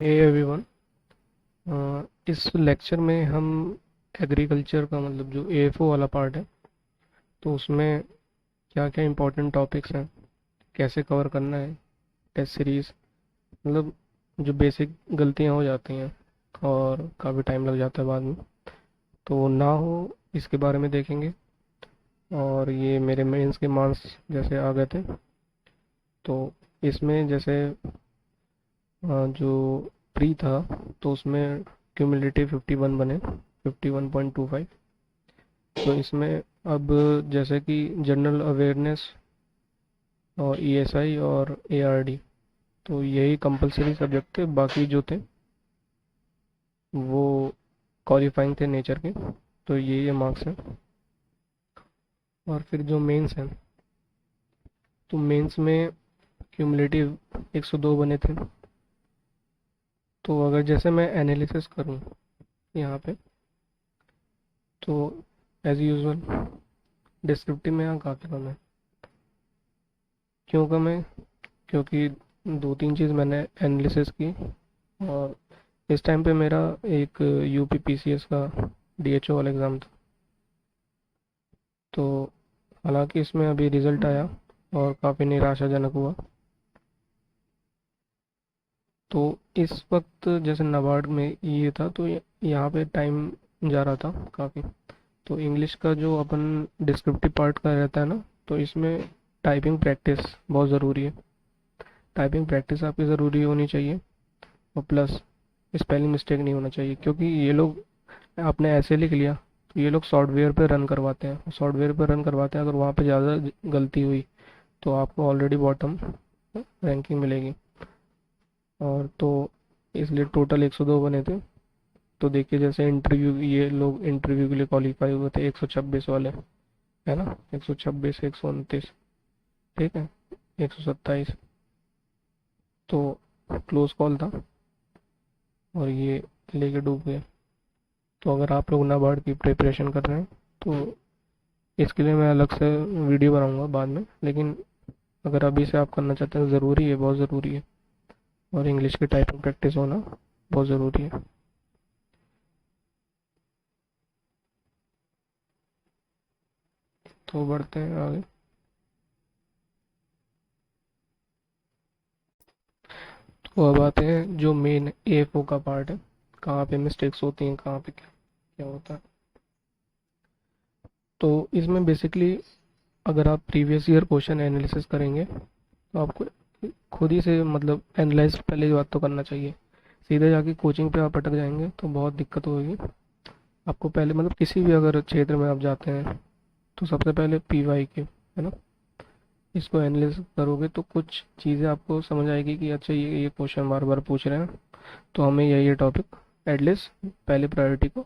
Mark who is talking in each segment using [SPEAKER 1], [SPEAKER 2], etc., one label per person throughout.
[SPEAKER 1] Hey everyone. इस lecture में हम एग्रीकल्चर का मतलब जो एएफओ वाला पार्ट है तो उसमें क्या क्या इंपॉर्टेंट टॉपिक्स हैं, कैसे कवर करना है, टेस्ट सीरीज, मतलब जो बेसिक गलतियां हो जाती हैं और काफ़ी टाइम लग जाता है बाद में, तो वो ना हो इसके बारे में देखेंगे। और ये मेरे मेंस के मार्क्स जैसे आ गए थे तो इसमें जैसे जो प्री था तो उसमें क्यूमुलेटिव 51 बने, 51.25। तो इसमें अब जैसे कि जनरल अवेयरनेस और ईएसआई और एआरडी, तो यही कंपलसरी सब्जेक्ट थे, बाकी जो थे वो क्वालिफाइंग थे नेचर के। तो ये मार्क्स हैं। और फिर जो मेंस हैं तो मेंस में क्यूमुलेटिव 102 बने थे। तो अगर जैसे मैं एनालिसिस करूं यहाँ पे तो एज यूजुअल डिस्क्रिप्टिव में यहाँ काफ़ी कम है। क्यों कम है? क्योंकि दो तीन चीज़ मैंने एनालिसिस की, और इस टाइम पे मेरा एक यूपी पीसीएस का डीएचओ वाला एग्ज़ाम था। तो हालांकि इसमें अभी रिज़ल्ट आया और काफ़ी निराशाजनक हुआ। तो इस वक्त जैसे नाबार्ड में ये था तो यहाँ पे टाइम जा रहा था काफ़ी। तो इंग्लिश का जो अपन डिस्क्रिप्टिव पार्ट का रहता है ना, तो इसमें टाइपिंग प्रैक्टिस बहुत ज़रूरी है। टाइपिंग प्रैक्टिस आपकी ज़रूरी होनी चाहिए, और प्लस स्पेलिंग मिस्टेक नहीं होना चाहिए, क्योंकि ये लोग, आपने ऐसे लिख लिया तो ये लोग सॉफ्टवेयर पे रन करवाते हैं, सॉफ्टवेयर पे रन करवाते हैं, अगर वहाँ पे ज़्यादा गलती हुई तो आपको ऑलरेडी बॉटम रैंकिंग मिलेगी। और तो इसलिए टोटल 102 बने थे। तो देखिए जैसे इंटरव्यू, ये लोग इंटरव्यू के लिए क्वालिफाई हुए थे 126 वाले, है ना, 126, 129, ठीक है, 127। तो क्लोज कॉल था और ये लेके डूब गए। तो अगर आप लोग नाबार्ड की प्रिपरेशन कर रहे हैं तो इसके लिए मैं अलग से वीडियो बनाऊंगा बाद में, लेकिन अगर अभी से आप करना चाहते हैं तो ज़रूरी है, बहुत ज़रूरी है। और इंग्लिश की टाइपिंग प्रैक्टिस होना बहुत ज़रूरी है। तो बढ़ते हैं आगे। तो अब आते हैं जो मेन एएफओ का पार्ट है, कहाँ पे मिस्टेक्स होती हैं, कहाँ पे क्या क्या होता है। तो इसमें बेसिकली अगर आप प्रीवियस ईयर क्वेश्चन एनालिसिस करेंगे तो आपको खुद ही से मतलब एनालाइज पहले बात तो करना चाहिए। सीधे जाके कोचिंग पे आप अटक जाएंगे तो बहुत दिक्कत होगी। आपको पहले मतलब किसी भी अगर क्षेत्र में आप जाते हैं तो सबसे पहले पीवाई के, है ना, इसको एनालिसिस करोगे तो कुछ चीज़ें आपको समझ आएगी कि अच्छा ये क्वेश्चन बार बार पूछ रहे हैं, तो हमें ये टॉपिक एटलीस्ट पहले प्रायोरिटी को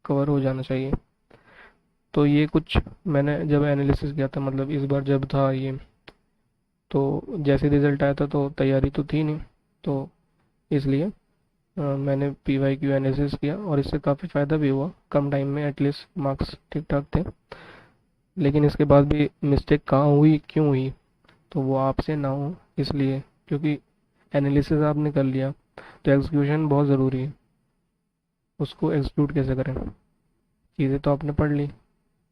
[SPEAKER 1] कवर हो जाना चाहिए। तो ये कुछ मैंने जब एनालिसिस किया था, मतलब इस बार जब था ये, तो जैसे रिजल्ट आया था तो तैयारी तो थी नहीं, तो इसलिए मैंने पी वाई क्यू एनालिसिस किया और इससे काफ़ी फ़ायदा भी हुआ, कम टाइम में एटलीस्ट मार्क्स ठीक ठाक थे। लेकिन इसके बाद भी मिस्टेक कहाँ हुई, क्यों हुई, तो वो आपसे ना हो इसलिए, क्योंकि एनालिसिस आपने कर लिया तो एग्जीक्यूशन बहुत ज़रूरी है। उसको एग्जीक्यूट कैसे करें, चीज़ें तो आपने पढ़ ली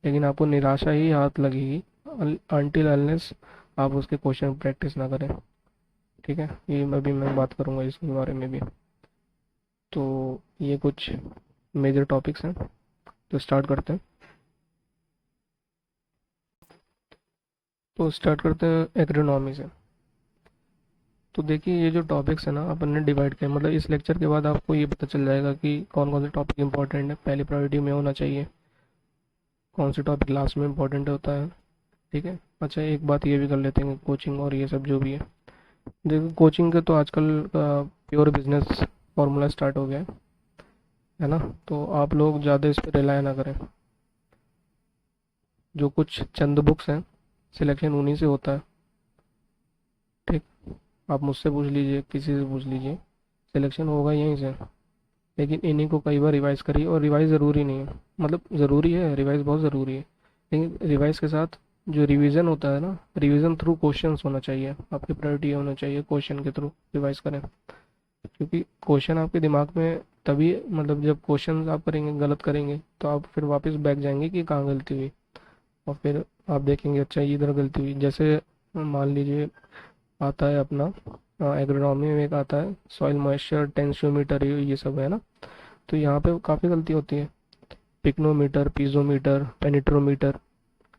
[SPEAKER 1] लेकिन आपको निराशा ही हाथ लगेगी अनटिल अनलेस आप उसके क्वेश्चन प्रैक्टिस ना करें। ठीक है, ये अभी मैं बात करूँगा इसके बारे में भी। तो ये कुछ मेजर टॉपिक्स हैं, तो स्टार्ट करते हैं। तो स्टार्ट करते हैं एग्रोनॉमी से। तो देखिए ये जो टॉपिक्स है ना अपन ने डिवाइड किया, मतलब इस लेक्चर के बाद आपको ये पता चल जाएगा कि कौन कौन से टॉपिक इंपॉर्टेंट है, पहली प्रायोरिटी में होना चाहिए, कौन से टॉपिक लास्ट में इंपॉर्टेंट होता है। ठीक है। अच्छा एक बात ये भी कर लेते हैं, कोचिंग और ये सब जो भी है। देखो कोचिंग का तो आजकल प्योर बिजनेस फार्मूला स्टार्ट हो गया है ना, तो आप लोग ज़्यादा इस पर रिलाय ना करें। जो कुछ चंद बुक्स हैं सिलेक्शन उन्हीं से होता है। ठीक, आप मुझसे पूछ लीजिए, किसी से पूछ लीजिए, सिलेक्शन होगा यहीं से। लेकिन इन्हीं को कई बार रिवाइज करिए, और रिवाइज ज़रूरी नहीं है, मतलब ज़रूरी है, रिवाइज बहुत ज़रूरी है, लेकिन रिवाइज के साथ जो रिवीजन होता है ना, रिवीजन थ्रू क्वेश्चंस होना चाहिए, आपकी प्रायोरिटी होना चाहिए क्वेश्चन के थ्रू रिवाइज करें। क्योंकि क्वेश्चन आपके दिमाग में तभी मतलब जब क्वेश्चन आप करेंगे गलत करेंगे तो आप फिर वापस बैक जाएंगे कि कहाँ गलती हुई, और फिर आप देखेंगे अच्छा ये इधर गलती हुई। जैसे मान लीजिए आता है अपना एग्रोनॉमी में एक आता है सॉइल मॉइस्चर टेंसियोमीटर, ये सब है ना। तो यहाँ पे काफ़ी गलती होती है। Pycnometer, piezometer, penetrometer,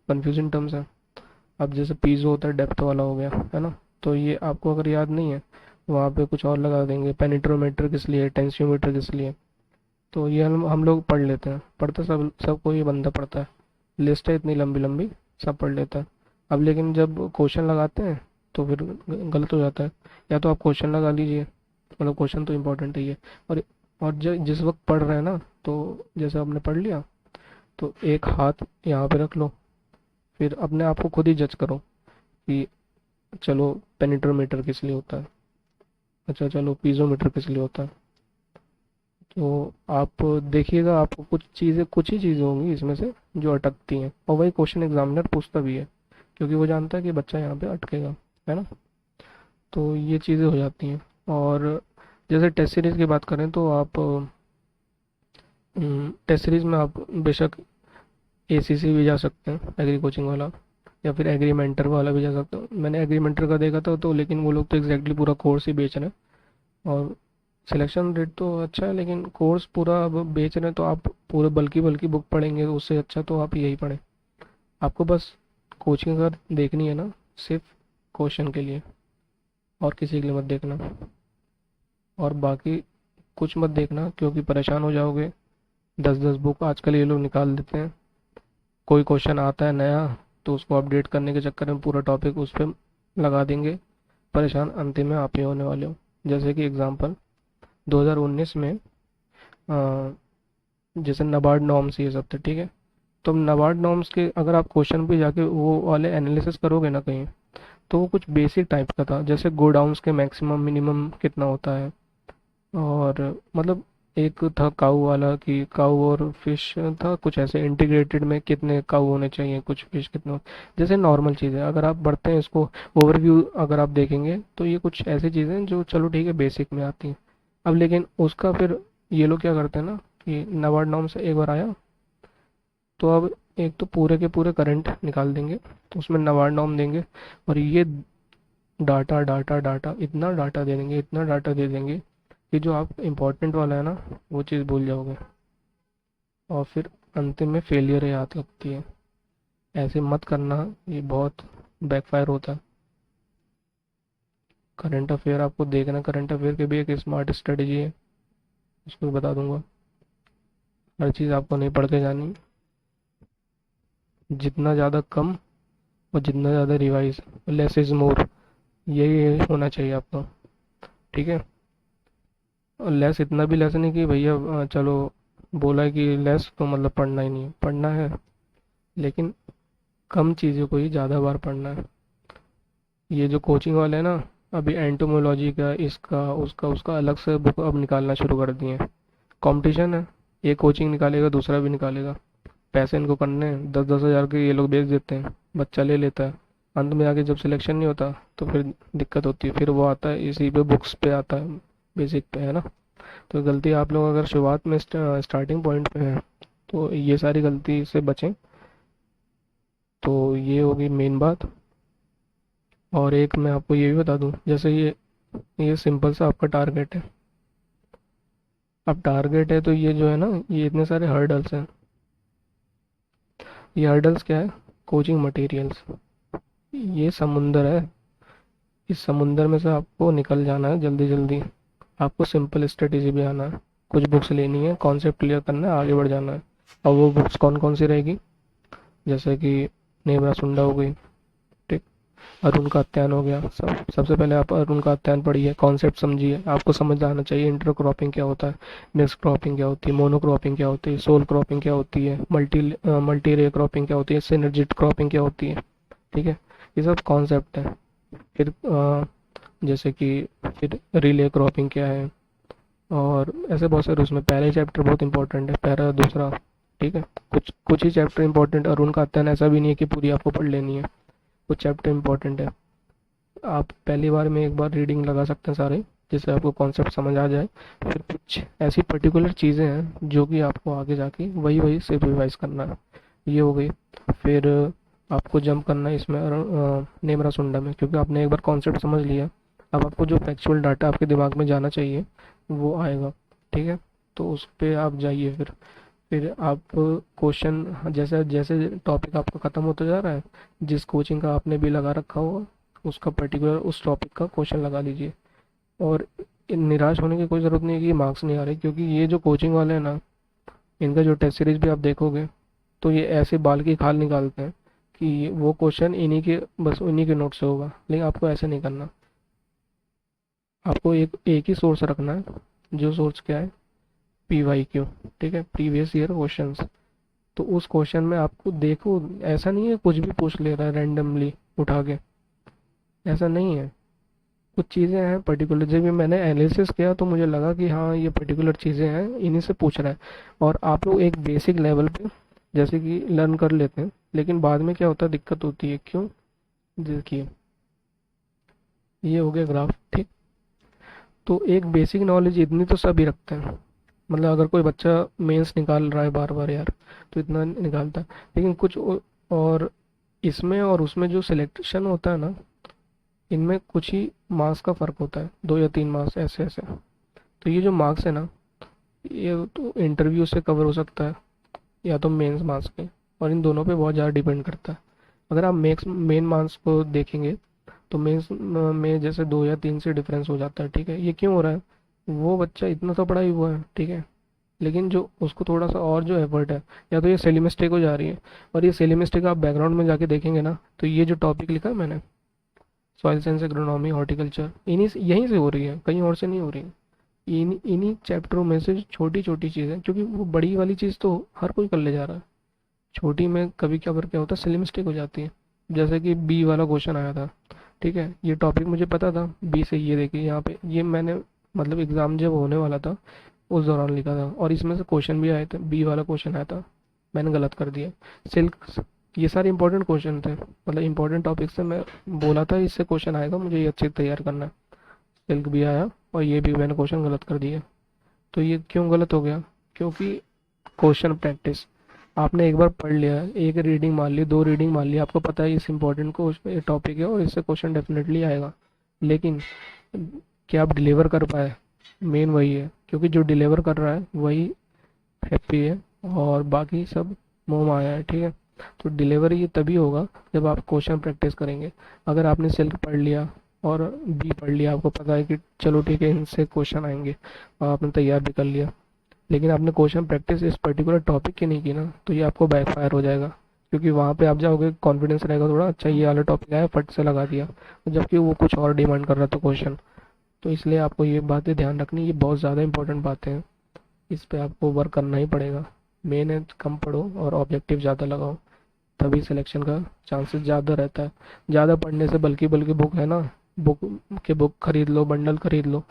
[SPEAKER 1] confusing terms है। अब जैसे पीजो होता है डेप्थ वाला हो गया है ना, तो ये आपको अगर याद नहीं है वहाँ पे कुछ और लगा देंगे। पेनिट्रोमीटर किस लिए, टेंसियोमीटर किस लिए। तो ये हम लोग पढ़ लेते हैं, पढ़ते सब सबको ये बंदा पढ़ता है। लिस्ट है इतनी लंबी लंबी, सब पढ़ लेता है। अब लेकिन जब क्वेश्चन लगाते हैं तो फिर गलत हो जाता है। या तो आप क्वेश्चन लगा लीजिए, मतलब क्वेश्चन तो इम्पोर्टेंट है ये। और जिस वक्त पढ़ रहे हैं ना, तो जैसे आपने पढ़ लिया तो एक हाथ यहाँ पे रख लो, फिर अपने आप को खुद ही जज करो कि चलो पेनिट्रोमीटर किस लिए होता है, अच्छा चलो पीजोमीटर किस लिए होता है। तो आप देखिएगा आपको कुछ ही चीज़ें होंगी इसमें से जो अटकती हैं, और वही क्वेश्चन एग्जामिनर पूछता भी है, क्योंकि वो जानता है कि बच्चा यहाँ पे अटकेगा, है ना। तो ये चीज़ें हो जाती हैं। और जैसे टेस्ट सीरीज़ की बात करें तो आप टेस्ट सीरीज़ में आप बेशक एसीसी भी जा सकते हैं, एग्री कोचिंग वाला, या फिर एग्री मेंटर वाला भी जा सकते हो। मैंने एग्री मेंटर का देखा था, तो लेकिन वो लोग तो एग्जैक्टली पूरा कोर्स ही बेच रहे हैं, और सिलेक्शन रेट तो अच्छा है, लेकिन कोर्स पूरा अब बेच रहे हैं। तो आप पूरे बल्कि बल्कि बुक पढ़ेंगे तो उससे अच्छा तो आप यही पढ़ें। आपको बस कोचिंग अगर देखनी है ना, सिर्फ क्वेश्चन के लिए, और किसी के लिए मत देखना। और बाकी कुछ मत देखना, क्योंकि परेशान हो जाओगे। 10-10 बुक आजकल ये लोग निकाल देते हैं। कोई क्वेश्चन आता है नया तो उसको अपडेट करने के चक्कर में पूरा टॉपिक उस पर लगा देंगे। परेशान अंतिम में आप ही होने वाले हो। जैसे कि एग्जांपल 2019 में अ, जैसे नबार्ड नॉर्म्स ये सब थे, ठीक है। तो नबार्ड नॉर्म्स के अगर आप क्वेश्चन पे जाके वो वाले एनालिसिस करोगे ना कहीं, तो वो कुछ बेसिक टाइप का था, जैसे गोडाउंस के मैक्सिमम मिनिमम कितना होता है। और मतलब एक था काऊ वाला कि काऊ और फिश था कुछ ऐसे, इंटीग्रेटेड में कितने काऊ होने चाहिए, कुछ फिश कितने जैसे नॉर्मल चीज़ें अगर आप बढ़ते हैं इसको ओवरव्यू अगर आप देखेंगे तो ये कुछ ऐसी चीज़ें जो चलो ठीक है बेसिक में आती हैं। अब लेकिन उसका फिर ये लोग क्या करते हैं ना कि नबार्ड नॉर्म से एक बार आया तो अब एक तो पूरे के पूरे करंट निकाल देंगे, तो उसमें नबार्ड नॉर्म देंगे, और ये डाटा डाटा डाटा इतना डाटा दे देंगे, इतना डाटा दे देंगे कि जो आप इम्पोर्टेंट वाला है ना वो चीज़ भूल जाओगे, और फिर अंतिम में फेलियर ही हाथ लगती है। ऐसे मत करना, ये बहुत बैकफायर होता है। करंट अफेयर आपको देखना, करंट अफेयर की भी एक स्मार्ट स्ट्रेटजी है, उसको भी बता दूंगा। हर चीज़ आपको नहीं पढ़ के जानी, जितना ज़्यादा कम और जितना ज़्यादा रिवाइज, लेस इज़ मोर, यही होना चाहिए आपको, ठीक है। और लेस इतना भी लेस नहीं कि भैया चलो बोला है कि लेस तो मतलब पढ़ना ही नहीं है, पढ़ना है, लेकिन कम चीज़ों को ही ज़्यादा बार पढ़ना है। ये जो कोचिंग वाले हैं ना, अभी एंटोमोलॉजी का इसका उसका उसका अलग से बुक अब निकालना शुरू कर दिए हैं। कंपटीशन है, ये कोचिंग निकालेगा दूसरा भी निकालेगा, पैसे इनको करने हैं, 10-10 हज़ार के ये लोग बेच देते हैं, बच्चा ले लेता है। अंत में आके जब सिलेक्शन नहीं होता तो फिर दिक्कत होती है, फिर वो आता है इसी पे बुक्स पे आता है, बेसिक पे, है ना। तो गलती आप लोग अगर शुरुआत में स्टार्टिंग पॉइंट पे हैं तो ये सारी गलती से बचें। तो ये होगी मेन बात। और एक मैं आपको ये भी बता दूं, जैसे ये सिंपल सा आपका टारगेट है। अब टारगेट है तो ये जो है ना, ये इतने सारे हर्डल्स हैं। ये हर्डल्स क्या है? Coaching materials. ये समुंदर है, इस समुंदर में से आपको निकल जाना है जल्दी जल्दी। आपको सिंपल स्ट्रेटेजी भी आना है, कुछ बुक्स लेनी है, कॉन्सेप्ट क्लियर करना है, आगे बढ़ जाना है। और वो बुक्स कौन कौन सी रहेगी? जैसे कि नेबरा सुंडा हो गई, ठीक, अरुण का अत्यान हो गया। सबसे पहले आप अरुण का अत्यान पढ़िए, कॉन्सेप्ट समझिए, आपको समझ आना चाहिए इंटर क्रॉपिंग क्या होता है, मिक्स क्रॉपिंग क्या होती है, मोनो क्रॉपिंग क्या होती है, सोल क्रॉपिंग क्या होती है, मल्टी रे क्रॉपिंग क्या होती है, सिनर्जिट क्रॉपिंग क्या होती है, ठीक है। ये सब कॉन्सेप्ट है। फिर जैसे कि फिर रिले क्रॉपिंग क्या है, और ऐसे बहुत सारे उसमें पहले चैप्टर बहुत इंपॉर्टेंट है, पहला दूसरा, ठीक है। कुछ कुछ ही चैप्टर इंपॉर्टेंट, अरुण का अध्ययन ऐसा भी नहीं है कि पूरी आपको पढ़ लेनी है, कुछ चैप्टर इंपॉर्टेंट है। आप पहली बार में एक बार रीडिंग लगा सकते हैं सारे, जिससे आपको कॉन्सेप्ट समझ आ जाए। फिर कुछ ऐसी पर्टिकुलर चीज़ें हैं जो कि आपको आगे जाके वही वही सिर्फ रिवाइज करना है। ये हो गई। फिर आपको जंप करना है इसमें नेमरा सुंडा में, क्योंकि आपने एक बार कॉन्सेप्ट समझ लिया। अब आपको जो फैक्चुअल डाटा आपके दिमाग में जाना चाहिए वो आएगा। ठीक है, तो उस पे आप जाइए। फिर आप क्वेश्चन जैसे जैसे टॉपिक आपका ख़त्म होता जा रहा है, जिस कोचिंग का आपने भी लगा रखा होगा उसका पर्टिकुलर उस टॉपिक का क्वेश्चन लगा लीजिए। और निराश होने की कोई ज़रूरत नहीं है कि मार्क्स नहीं आ रहे, क्योंकि ये जो कोचिंग वाले हैं ना, इनका जो टेस्ट सीरीज भी आप देखोगे तो ये ऐसे बाल की खाल निकालते हैं कि वो क्वेश्चन इन्हीं के बस उन्हीं के नोट से होगा, लेकिन आपको ऐसे नहीं करना। आपको एक ही सोर्स रखना है, जो सोर्स क्या है, PYQ। ठीक है, प्रीवियस ईयर क्वेश्चंस। तो उस क्वेश्चन में आपको देखो, ऐसा नहीं है कुछ भी पूछ ले रहा है रैंडमली उठा के, ऐसा नहीं है। कुछ चीज़ें हैं पर्टिकुलर, जब भी मैंने एनालिसिस किया तो मुझे लगा कि हाँ ये पर्टिकुलर चीज़ें हैं, इन्हीं से पूछ रहा है। और आप लोग एक बेसिक लेवल पे जैसे कि लर्न कर लेते हैं, लेकिन बाद में क्या होता है, दिक्कत होती है। क्यों? देखिए, ये हो गया ग्राफ। ठीक, तो एक बेसिक नॉलेज इतनी तो सभी रखते हैं। मतलब अगर कोई बच्चा मेंस निकाल रहा है बार बार यार, तो इतना निकालता है। लेकिन और इसमें और उसमें जो सिलेक्शन होता है ना, इनमें कुछ ही मार्क्स का फ़र्क होता है, 2 या 3 मार्क्स ऐसे ऐसे। तो ये जो मार्क्स है ना, ये तो इंटरव्यू से कवर हो सकता है या तो मेंस मार्क्स के, और इन दोनों पे बहुत ज़्यादा डिपेंड करता है। अगर आप मेन मार्क्स को देखेंगे तो मेंस में जैसे 2 या 3 से डिफरेंस हो जाता है। ठीक है, ये क्यों हो रहा है? वो बच्चा इतना तो पढ़ा ही हुआ है, ठीक है, लेकिन जो उसको थोड़ा सा और जो एफर्ट है, या तो ये सेली मिस्टेक हो जा रही है। और ये सेली मिस्टेक आप बैकग्राउंड में जाके देखेंगे ना, तो ये जो टॉपिक लिखा है मैंने, सॉइल साइंस, एग्रोनॉमी, हॉर्टिकल्चर, यहीं से हो रही है, कहीं और से नहीं हो रही। इन्हीं चैप्टरों में से छोटी छोटी चीज़ें, क्योंकि वो बड़ी वाली चीज़ तो हर कोई कर ले जा रहा है, छोटी में कभी क्या क्या होता है, सिली मिस्टेक हो जाती है। जैसे कि बी वाला क्वेश्चन आया था। ठीक है, ये टॉपिक मुझे पता था, बी से ये देखिए यहाँ पे, ये मैंने मतलब एग्ज़ाम जब होने वाला था उस दौरान लिखा था, और इसमें से क्वेश्चन भी आए थे, बी वाला क्वेश्चन आया था, मैंने गलत कर दिया। सिल्क, ये सारे इंपॉर्टेंट क्वेश्चन थे, मतलब इंपॉर्टेंट टॉपिक से मैं बोला था इससे क्वेश्चन आएगा, मुझे ये अच्छे से तैयार करना है। सिल्क भी आया और ये भी मैंने क्वेश्चन गलत कर दिया। तो ये क्यों गलत हो गया? क्योंकि क्वेश्चन प्रैक्टिस, आपने एक बार पढ़ लिया, एक रीडिंग मान ली, 2 रीडिंग मान ली, आपको पता है इस इंपॉर्टेंट को टॉपिक है और इससे क्वेश्चन डेफिनेटली आएगा, लेकिन क्या आप डिलीवर कर पाए? मेन वही है, क्योंकि जो डिलीवर कर रहा है वही हैप्पी है और बाकी सब मोह माया है। ठीक है, तो डिलीवरी ये तभी होगा जब आप क्वेश्चन प्रैक्टिस करेंगे। अगर आपने सिल्क पढ़ लिया और बी पढ़ लिया, आपको पता है कि चलो ठीक है इनसे क्वेश्चन आएंगे, और आपने तैयार भी कर लिया, लेकिन आपने क्वेश्चन प्रैक्टिस इस पर्टिकुलर टॉपिक की नहीं की ना, तो ये आपको बैकफायर हो जाएगा। क्योंकि वहाँ पे आप जाओगे, कॉन्फिडेंस रहेगा थोड़ा, अच्छा ये वाला टॉपिक आया, फट से लगा दिया, जबकि वो कुछ और डिमांड कर रहा था क्वेश्चन। तो इसलिए आपको ये बातें ध्यान रखनी, ये बहुत ज़्यादा इंपॉर्टेंट बातें हैं, इस पे आपको वर्क करना ही पड़ेगा। मेन है कम पढ़ो और ऑब्जेक्टिव ज़्यादा लगाओ, तभी सिलेक्शन का चांसेस ज़्यादा रहता है। ज़्यादा पढ़ने से, बल्कि बल्कि बुक है ना, बुक बुक खरीद लो, बंडल खरीद लो,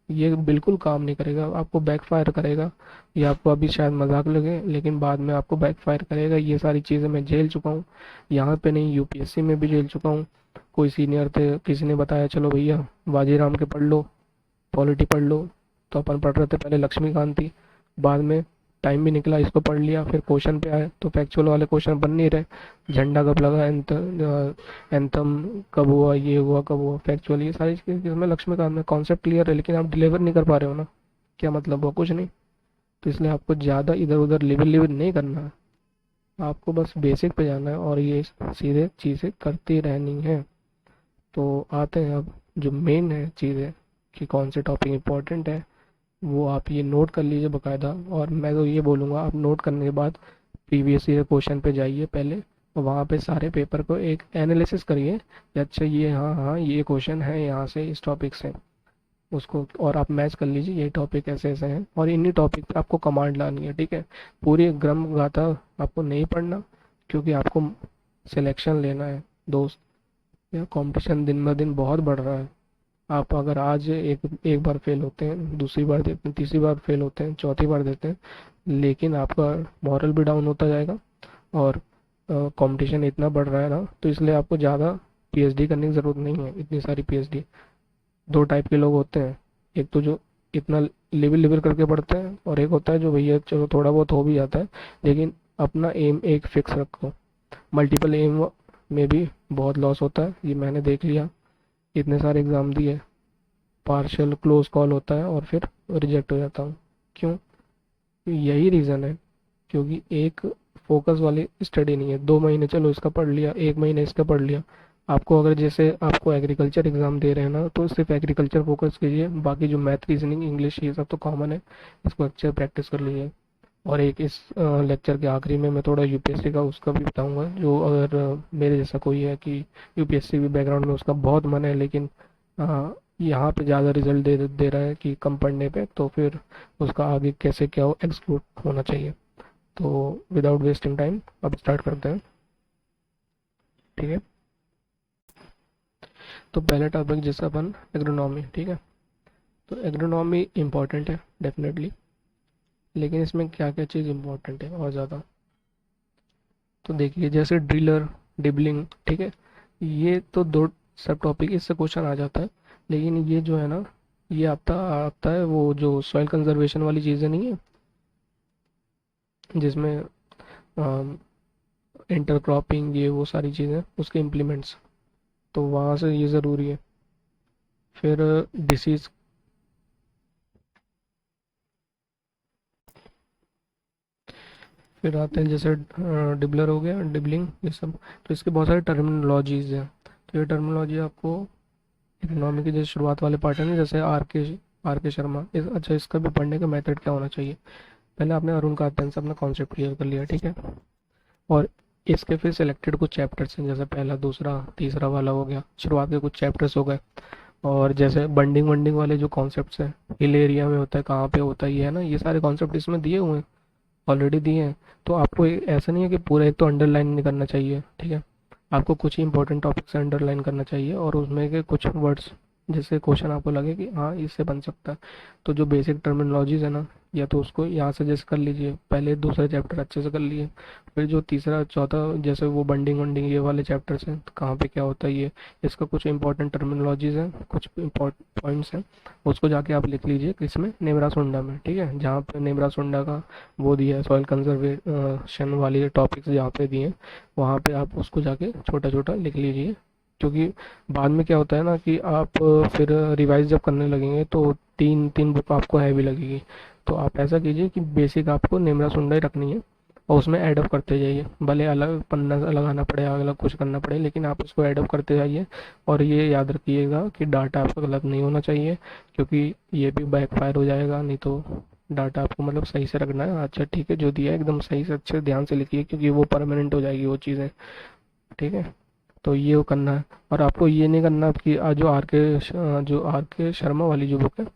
[SPEAKER 1] ये बिल्कुल काम नहीं करेगा, आपको बैकफायर करेगा। ये आपको अभी शायद मजाक लगे, लेकिन बाद में आपको बैकफायर करेगा। ये सारी चीज़ें मैं झेल चुका हूँ, यहाँ पे नहीं, यूपीएससी में भी झेल चुका हूँ। कोई सीनियर थे, किसी ने बताया चलो भैया बाजीराम के पढ़ लो, पॉलिटी पढ़ लो, तो अपन पढ़ रहे थे पहले लक्ष्मीकांत थी, बाद में टाइम भी निकला, इसको पढ़ लिया, फिर क्वेश्चन पे आए तो फैक्चुअल वाले क्वेश्चन बन नहीं रहे। झंडा कब लगा, एंथम कब हुआ, ये हुआ कब हुआ, फैक्चुअल, ये सारी चीज़ इसमें लक्ष्मीकांत में कॉन्सेप्ट क्लियर है, लेकिन आप डिलीवर नहीं कर पा रहे हो ना, क्या मतलब हुआ? कुछ नहीं। तो इसलिए आपको ज़्यादा इधर उधर लिविल लिविल नहीं करना है, आपको बस बेसिक पे जाना है और ये सीधे चीज़ें करती रहनी है। तो आते हैं अब जो मेन है चीज़ें, कि कौन से टॉपिक इंपॉर्टेंट है, वो आप ये नोट कर लीजिए बकायदा। और मैं तो ये बोलूँगा, आप नोट करने के बाद प्रीवियस ईयर क्वेश्चन पे जाइए पहले, और वहाँ पे सारे पेपर को एक एनालिसिस करिए कि अच्छा ये, हाँ हाँ ये क्वेश्चन है यहाँ से, इस टॉपिक से, उसको और आप मैच कर लीजिए, ये टॉपिक ऐसे ऐसे हैं, और इन्हीं टॉपिक पे आपको कमांड लानी है। ठीक है, पूरी ग्रम गाथा आपको नहीं पढ़ना, क्योंकि आपको सिलेक्शन लेना है दोस्त। यह कंपटीशन दिन ब दिन बहुत बढ़ रहा है। आप अगर आज एक एक बार फेल होते हैं, दूसरी बार देते हैं, तीसरी बार फेल होते हैं, चौथी बार देते हैं, लेकिन आपका मॉरल भी डाउन होता जाएगा, और कंपटीशन इतना बढ़ रहा है ना, तो इसलिए आपको ज़्यादा पीएचडी करने की ज़रूरत नहीं है, इतनी सारी पीएचडी। 2 टाइप के लोग होते हैं, एक तो जो इतना लेवल लेवल करके पढ़ते हैं, और एक होता है जो भैया चलो थोड़ा बहुत हो भी जाता है, लेकिन अपना एम एक फिक्स रखो। मल्टीपल एम में भी बहुत लॉस होता है, ये मैंने देख लिया। इतने सारे एग्ज़ाम दिए, पार्शियल क्लोज कॉल होता है और फिर रिजेक्ट हो जाता हूँ। क्यों? यही रीज़न है, क्योंकि एक फोकस वाली स्टडी नहीं है। 2 महीने चलो इसका पढ़ लिया, 1 महीने इसका पढ़ लिया। आपको अगर जैसे आपको एग्रीकल्चर एग्ज़ाम दे रहे हैं ना, तो सिर्फ एग्रीकल्चर फोकस कीजिए, बाकी जो मैथ रीजनिंग इंग्लिश ये सब तो कॉमन है, इसको अच्छे से प्रैक्टिस कर लीजिए। और एक इस लेक्चर के आखिरी में मैं थोड़ा यूपीएससी का उसका भी बताऊंगा, जो अगर मेरे जैसा कोई है कि यूपीएससी भी बैकग्राउंड में उसका बहुत मन है, लेकिन यहाँ पे ज़्यादा रिजल्ट दे रहा है कि कम पढ़ने पे, तो फिर उसका आगे कैसे क्या हो एक्सक्लूड होना चाहिए। तो विदाउट वेस्टिंग टाइम अब स्टार्ट करते हैं, ठीक है। तो पहले टॉपिक जैसे अपन एग्रोनॉमी, ठीक है। तो एग्रोनॉमी इम्पॉर्टेंट है डेफिनेटली, लेकिन इसमें क्या क्या चीज़ इम्पोर्टेंट है और ज़्यादा, तो देखिए जैसे ड्रिलर, डिबलिंग, ठीक है, ये तो दो सब टॉपिक इससे क्वेश्चन आ जाता है। लेकिन ये जो है ना, ये आता आता है वो जो सॉइल कंजर्वेशन वाली चीज़ें नहीं है, जिसमें इंटरक्रॉपिंग ये वो सारी चीज़ें उसके इम्प्लीमेंट्स, तो वहाँ से ये ज़रूरी है। फिर डिसीज़, फिर आते हैं जैसे डिबलर हो गया, डिबलिंग, ये सब। तो इसके बहुत सारे टर्मिनोलॉजीज हैं, तो ये टर्मिनोलॉजी आपको इकोनॉमी के जैसे शुरुआत वाले पार्ट है ना, जैसे आर के शर्मा अच्छा, इसका भी पढ़ने का मेथड क्या होना चाहिए। पहले आपने अरुण कारपेन से अपना कॉन्सेप्ट क्लियर कर लिया, ठीक है। और इसके फिर सिलेक्टेड कुछ चैप्टर्स हैं, जैसे पहला, दूसरा, तीसरा वाला हो गया, शुरुआत के कुछ चैप्टर्स हो गए। और जैसे बंडिंग वंडिंग वाले जो कॉन्सेप्ट्स हैं, हिल एरिया में होता है, कहाँ पे होता है, ये है ना, ये सारे कॉन्सेप्ट इसमें दिए हुए हैं, ऑलरेडी दिए हैं। तो आपको ऐसा नहीं है कि पूरा एक तो अंडरलाइन नहीं करना चाहिए, ठीक है। आपको कुछ ही इंपॉर्टेंट टॉपिक से अंडरलाइन करना चाहिए, और उसमें के कुछ वर्ड्स जैसे क्वेश्चन आपको लगे कि हाँ इससे बन सकता है, तो जो बेसिक टर्मिनोलॉजीज है ना, या तो उसको यहाँ से जैसे कर लीजिए, पहले दूसरे चैप्टर अच्छे से कर लिए, फिर जो तीसरा चौथा जैसे वो बंडिंग वंडिंग ये वाले चैप्टर्स हैं, तो कहाँ पे क्या होता है ये, इसका कुछ इंपॉर्टेंट टर्मिनोलॉजीज हैं, कुछ इंपॉर्टेंट पॉइंट्स हैं, उसको जाके आप लिख लीजिए किसमें, नेमरा सुंडा में, ठीक है। जहाँ पे नेमरा सुंडा का वो दिया है, सॉइल कंजर्वेशन वाली टॉपिक्स जहाँ पे दिए हैं, वहाँ पे आप उसको जाके छोटा छोटा लिख लीजिए। क्योंकि बाद में क्या होता है ना कि आप फिर रिवाइज जब करने लगेंगे तो तीन तीन बुक आपको हैवी लगेगी। तो आप ऐसा कीजिए कि बेसिक आपको नेमरा सुंडा ही रखनी है, और उसमें ऐड अप करते जाइए, भले अलग पन्ना लगाना पड़े, अलग कुछ करना पड़े, लेकिन आप उसको ऐड अप करते जाइए। और ये याद रखिएगा कि डाटा आपका गलत नहीं होना चाहिए, क्योंकि ये भी बैकफायर हो जाएगा नहीं तो। डाटा आपको मतलब सही से रखना है, अच्छा ठीक है, जो दिया है एकदम सही से अच्छे ध्यान से लिखिए, क्योंकि वो परमानेंट हो जाएगी वो चीज़ें, ठीक है। तो ये वो करना है। और आपको ये नहीं करना कि जो आर के शर्मा वाली जो बुक है,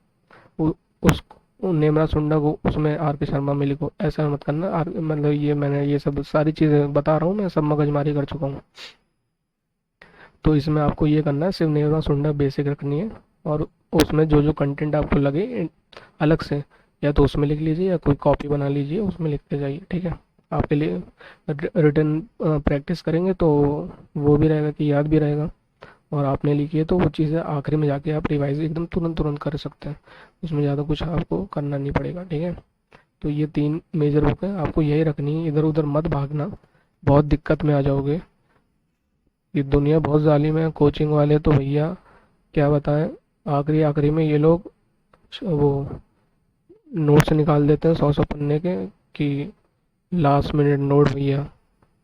[SPEAKER 1] वो उस नेमरा सुंडा को उसमें आर के शर्मा में लिखो, ऐसा मत करना। मतलब ये मैंने ये सब सारी चीज़ें बता रहा हूँ, मैं सब मगजमारी कर चुका हूँ। तो इसमें आपको ये करना है, सिर्फ नेमरा सुंडा बेसिक रखनी है, और उसमें जो जो कंटेंट आपको लगे अलग से, या तो उसमें लिख लीजिए या कोई कॉपी बना लीजिए, उसमें लिखते जाइए, ठीक है। आपके लिए रिटर्न प्रैक्टिस करेंगे तो वो भी रहेगा कि याद भी रहेगा, और आपने लिखी है तो वो चीज़ें आखिरी में जाके आप रिवाइज एकदम तुरंत तुरंत कर सकते हैं, उसमें ज़्यादा कुछ आपको करना नहीं पड़ेगा, ठीक है। तो ये 3 मेजर बुक है, आपको यही रखनी है, इधर उधर मत भागना, बहुत दिक्कत में आ जाओगे। ये दुनिया बहुत जालिम है, कोचिंग वाले तो भैया क्या बताएं, आखिरी आखिरी में ये लोग वो नोट्स निकाल देते हैं 100 100 पन्ने के, कि लास्ट मिनट नोट भैया,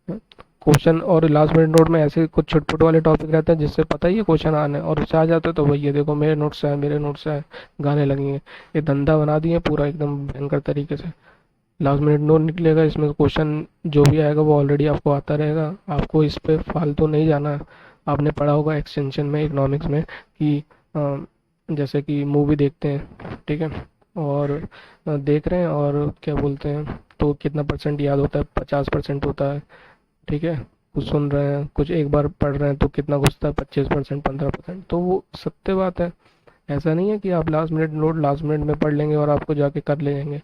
[SPEAKER 1] क्वेश्चन। और लास्ट मिनट नोट में ऐसे कुछ छुटपुट वाले टॉपिक रहते हैं जिससे पता ही है क्वेश्चन आने, और उससे आ जाते हैं तो भैया देखो मेरे नोट्स आए, मेरे नोट्स आए, गाने लगेंगे। ये धंधा बना दिए पूरा एकदम भयंकर तरीके से। लास्ट मिनट नोट निकलेगा, इसमें क्वेश्चन जो भी आएगा वो ऑलरेडी आपको आता रहेगा, आपको इस पे फालतू नहीं जाना है। आपने पढ़ा होगा एक्सटेंशन में, इकोनॉमिक्स में, कि जैसे कि मूवी देखते हैं, ठीक है, और देख रहे हैं और क्या बोलते हैं, तो कितना परसेंट याद होता है, 50% होता है, ठीक है। कुछ सुन रहे हैं, कुछ एक बार पढ़ रहे हैं तो कितना घुसता है, 25%, 15%, तो वो सत्य बात है। ऐसा नहीं है कि आप last minute note last minute में पढ़ लेंगे और आपको जाके कर ले जाएंगे,